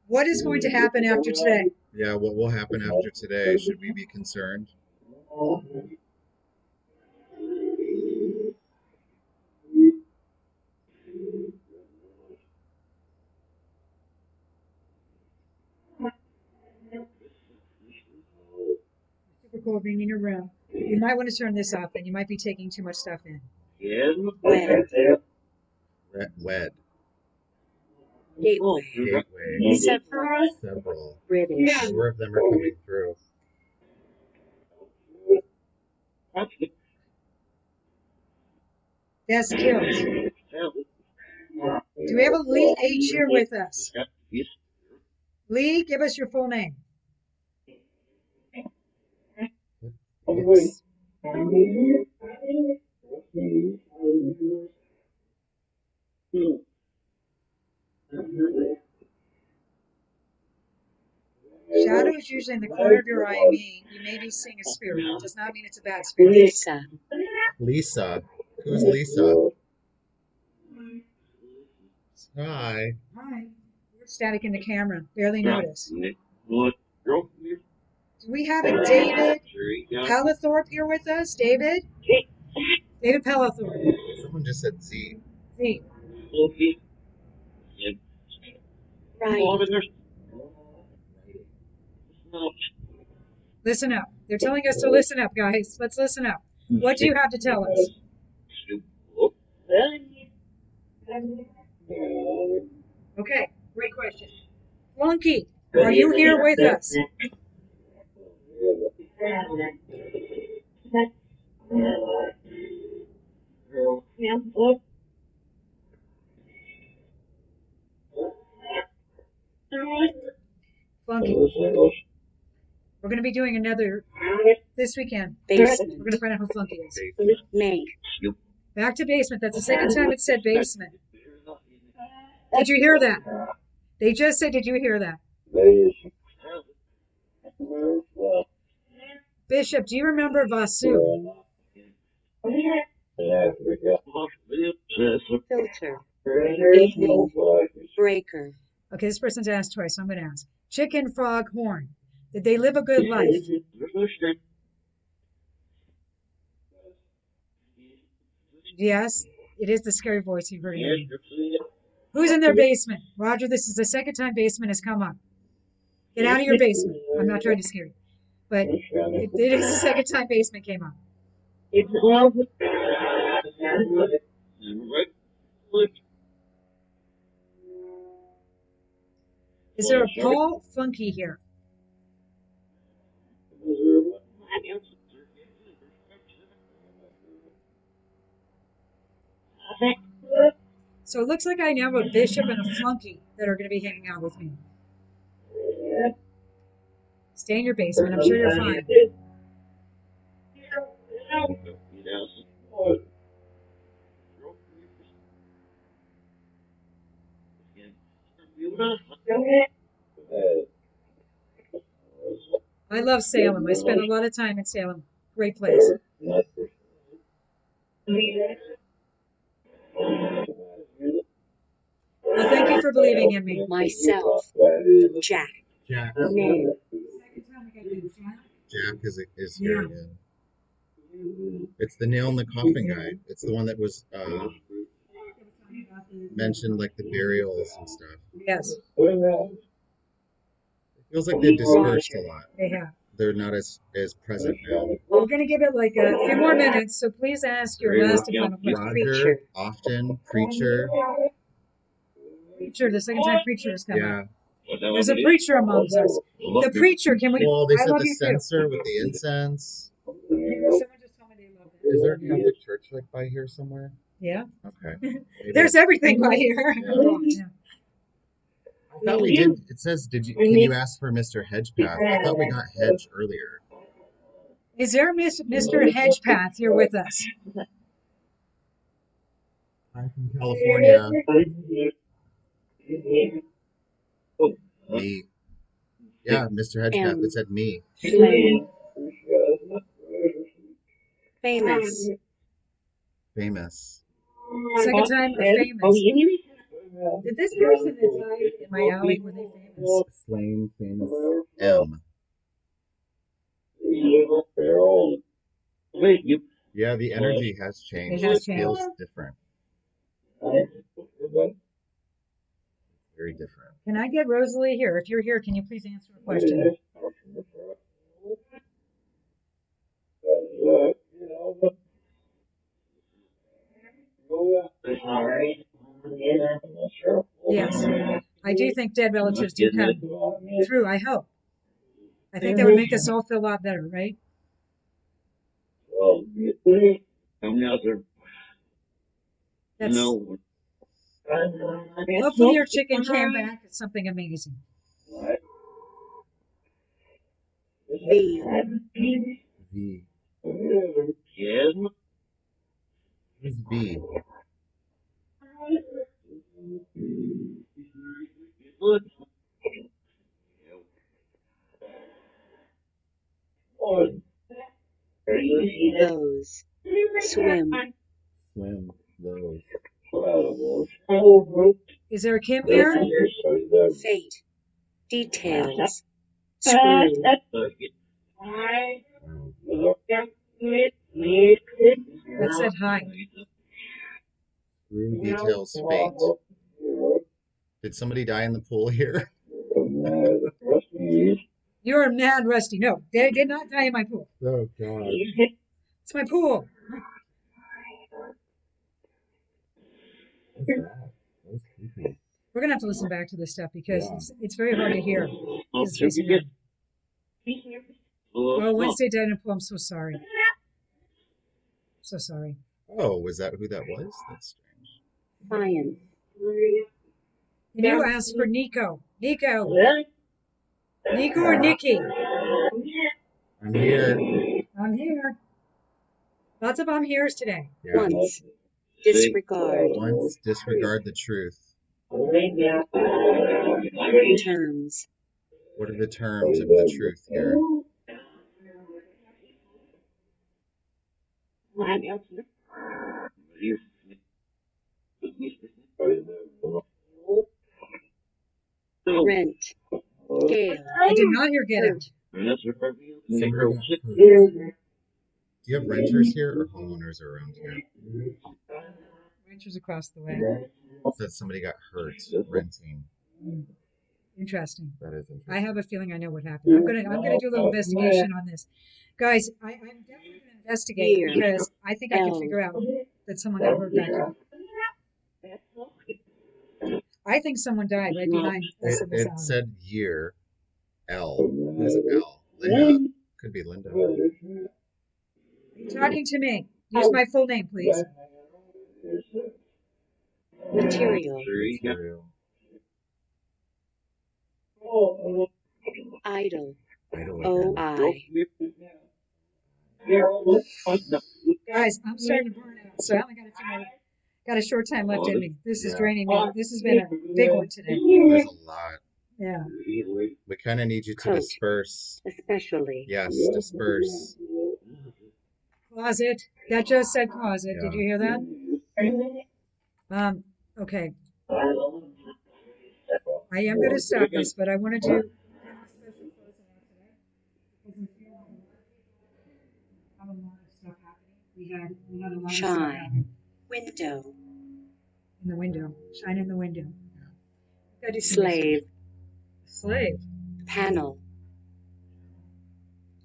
What is going to happen after today? Yeah, what will happen after today? Should we be concerned? Super cool being in your room. You might want to turn this off, and you might be taking too much stuff in. Wed. Gateway. Gateway. Several. British. More of them are coming through. Desk kills. Do we have a Lee H here with us? Lee, give us your full name. Yes. Shadow is usually in the corner of your eye. You may be seeing a spirit. It does not mean it's a bad spirit. Lisa. Lisa. Who's Lisa? Hi. Hi. We're static in the camera. Barely notice. Do we have a David Palathorpe here with us? David? David Palathorpe. Someone just said Z. Z. Right. Listen up. They're telling us to listen up, guys. Let's listen up. What do you have to tell us? Okay, great question. Flunky, are you here with us? Flunky. We're going to be doing another this weekend. Basement. We're going to find out who Flunky is. May. Back to basement. That's the second time it said basement. Did you hear that? They just said, did you hear that? Bishop, do you remember Vasu? Filter. Evening. Breaker. Okay, this person's asked twice, so I'm going to ask. Chicken, frog, horn. Did they live a good life? Yes, it is the scary voice you've heard. Who's in their basement? Roger, this is the second time basement has come up. Get out of your basement. I'm not trying to scare you. But it is the second time basement came up. Is there a Paul Funky here? So it looks like I now have a bishop and a flunky that are going to be hanging out with me. Stay in your basement. I'm sure you're fine. I love Salem. I spent a lot of time in Salem. Great place. Well, thank you for believing in me. Myself. Jack. Jack. Name. Jack is here again. It's the nail in the coffin guy. It's the one that was mentioned, like the burials and stuff. Yes, It feels like they've dispersed a lot. they have. They're not as present now. Well, we're going to give it like a few more minutes, so please ask your last and final question. Roger, often, preacher. Preacher, the second time preacher has come Yeah. up. There's a preacher amongst us. The preacher, can we? Well, they I said love the you censer with the incense. Someone just told me they love it. Is there a Catholic church like by here somewhere? Yeah. Okay. Maybe. There's everything right here. Yeah. I thought we did. It says, can you ask for Mr. Hedgepath? I thought we got Hedge earlier. Is there Mr. Hedgepath here with us? I'm from California. Me. Yeah, Mr. Hedgepath. It said me. Famous. Famous. Second time famous. Did this person that died in my alley, were they famous? Slain, famous. M. Yeah, the energy has changed. It has It feels changed. different. Very different. Can I get Rosalie here? If you're here, can you please answer a question? Yes. I do think dead relatives do come through, I hope. I think that would make us all feel a lot better, right? That's, hopefully your chicken came back. It's something amazing. V. V. Who's V? Those. Swim. Swim. Those. Is there a Kim here? Fate. Details. Screw. That said hi. Screw details fate. Did somebody die in the pool here? You're mad, Rusty. No, they did not die in my pool. Oh, God. It's my pool. What's that? That was creepy. We're gonna have to listen back to this stuff because it's very hard to hear. It's oh, Wednesday died in a pool. I'm so sorry. So sorry. Oh, was that who that was? That's strange. Science. And you asked for Nico. Nico. Nico or Nikki? I'm here. I'm here. Lots of I'm here's today. Yeah. Once. Disregard. Once disregard the truth. Terms. What are the terms of the truth here? Rent. Scale. I did not hear get out. Do you have renters here or homeowners around here? Renters across the way. Said somebody got hurt renting. Interesting. That is interesting. I have a feeling I know what happened. I'm gonna do a little investigation on this. Guys, I'm definitely gonna investigate because I think I can figure out that someone got hurt back here. I think someone died right behind us. It said year L. Who's L? Linda. Could be Linda. Are you talking to me? Use my full name, please. Material. Material. Idle. Idle O-I. Guys, I'm starting to burn out, so I only got a short time left in me. This is draining me. This has been a big one today. There's a lot. Yeah. We kind of need you to Coat. disperse. Especially. Yes, disperse. Closet. That just said closet. Yeah. Did you hear that? Okay. I am going to stop this, but I want to do a lot of stuff happening. We had a lot of stuff Shine. happening Window. in the window. Shine in the window. Gotta do some Slave. Slave. Panel.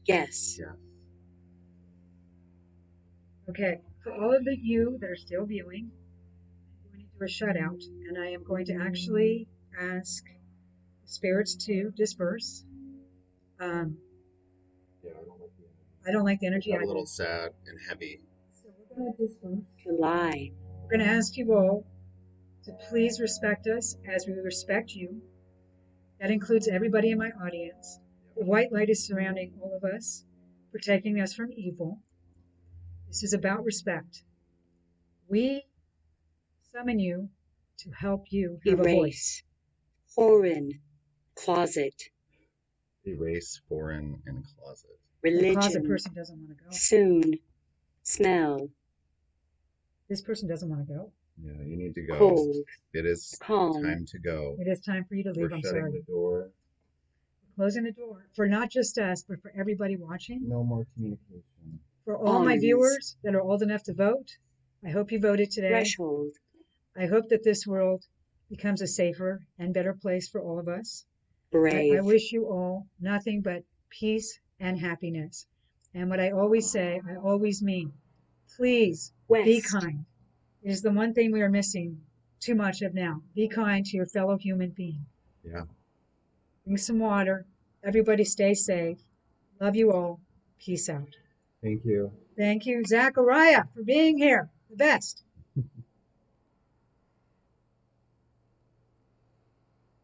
Guess. Yeah. Okay. For all of you that are still viewing, I'm going to do a shutout, and I am going to actually ask spirits to disperse. Yeah, I don't like the energy. A little sad and heavy. So we're going to disperse. To lie. We're going to ask you all to please respect us as we respect you. That includes everybody in my audience. The white light is surrounding all of us, protecting us from evil. This is about respect. We summon you to help you have a voice. Erase. Foreign. Closet. Erase, foreign, and closet. The closet Religion. person doesn't want to go. Soon. Smell. This person doesn't want to go. Yeah, you need to go. Cold. It is Calm. time to go. It is time for you to leave. We're I'm shutting sorry. the door. Closing the door for not just us, but for everybody watching. No more communication. For all my Arms. viewers that are old enough to vote, I hope you voted today. Threshold. I hope that this world becomes a safer and better place for all of us. Brave. I wish you all nothing but peace and happiness. And what I always say, I always mean, please West. be kind. It is the one thing we are missing too much of now. Be kind to your fellow human being. Yeah. Drink some water. Everybody stay safe. Love you all. Peace out. Thank you. Thank you, Zachariah, for being here. The best.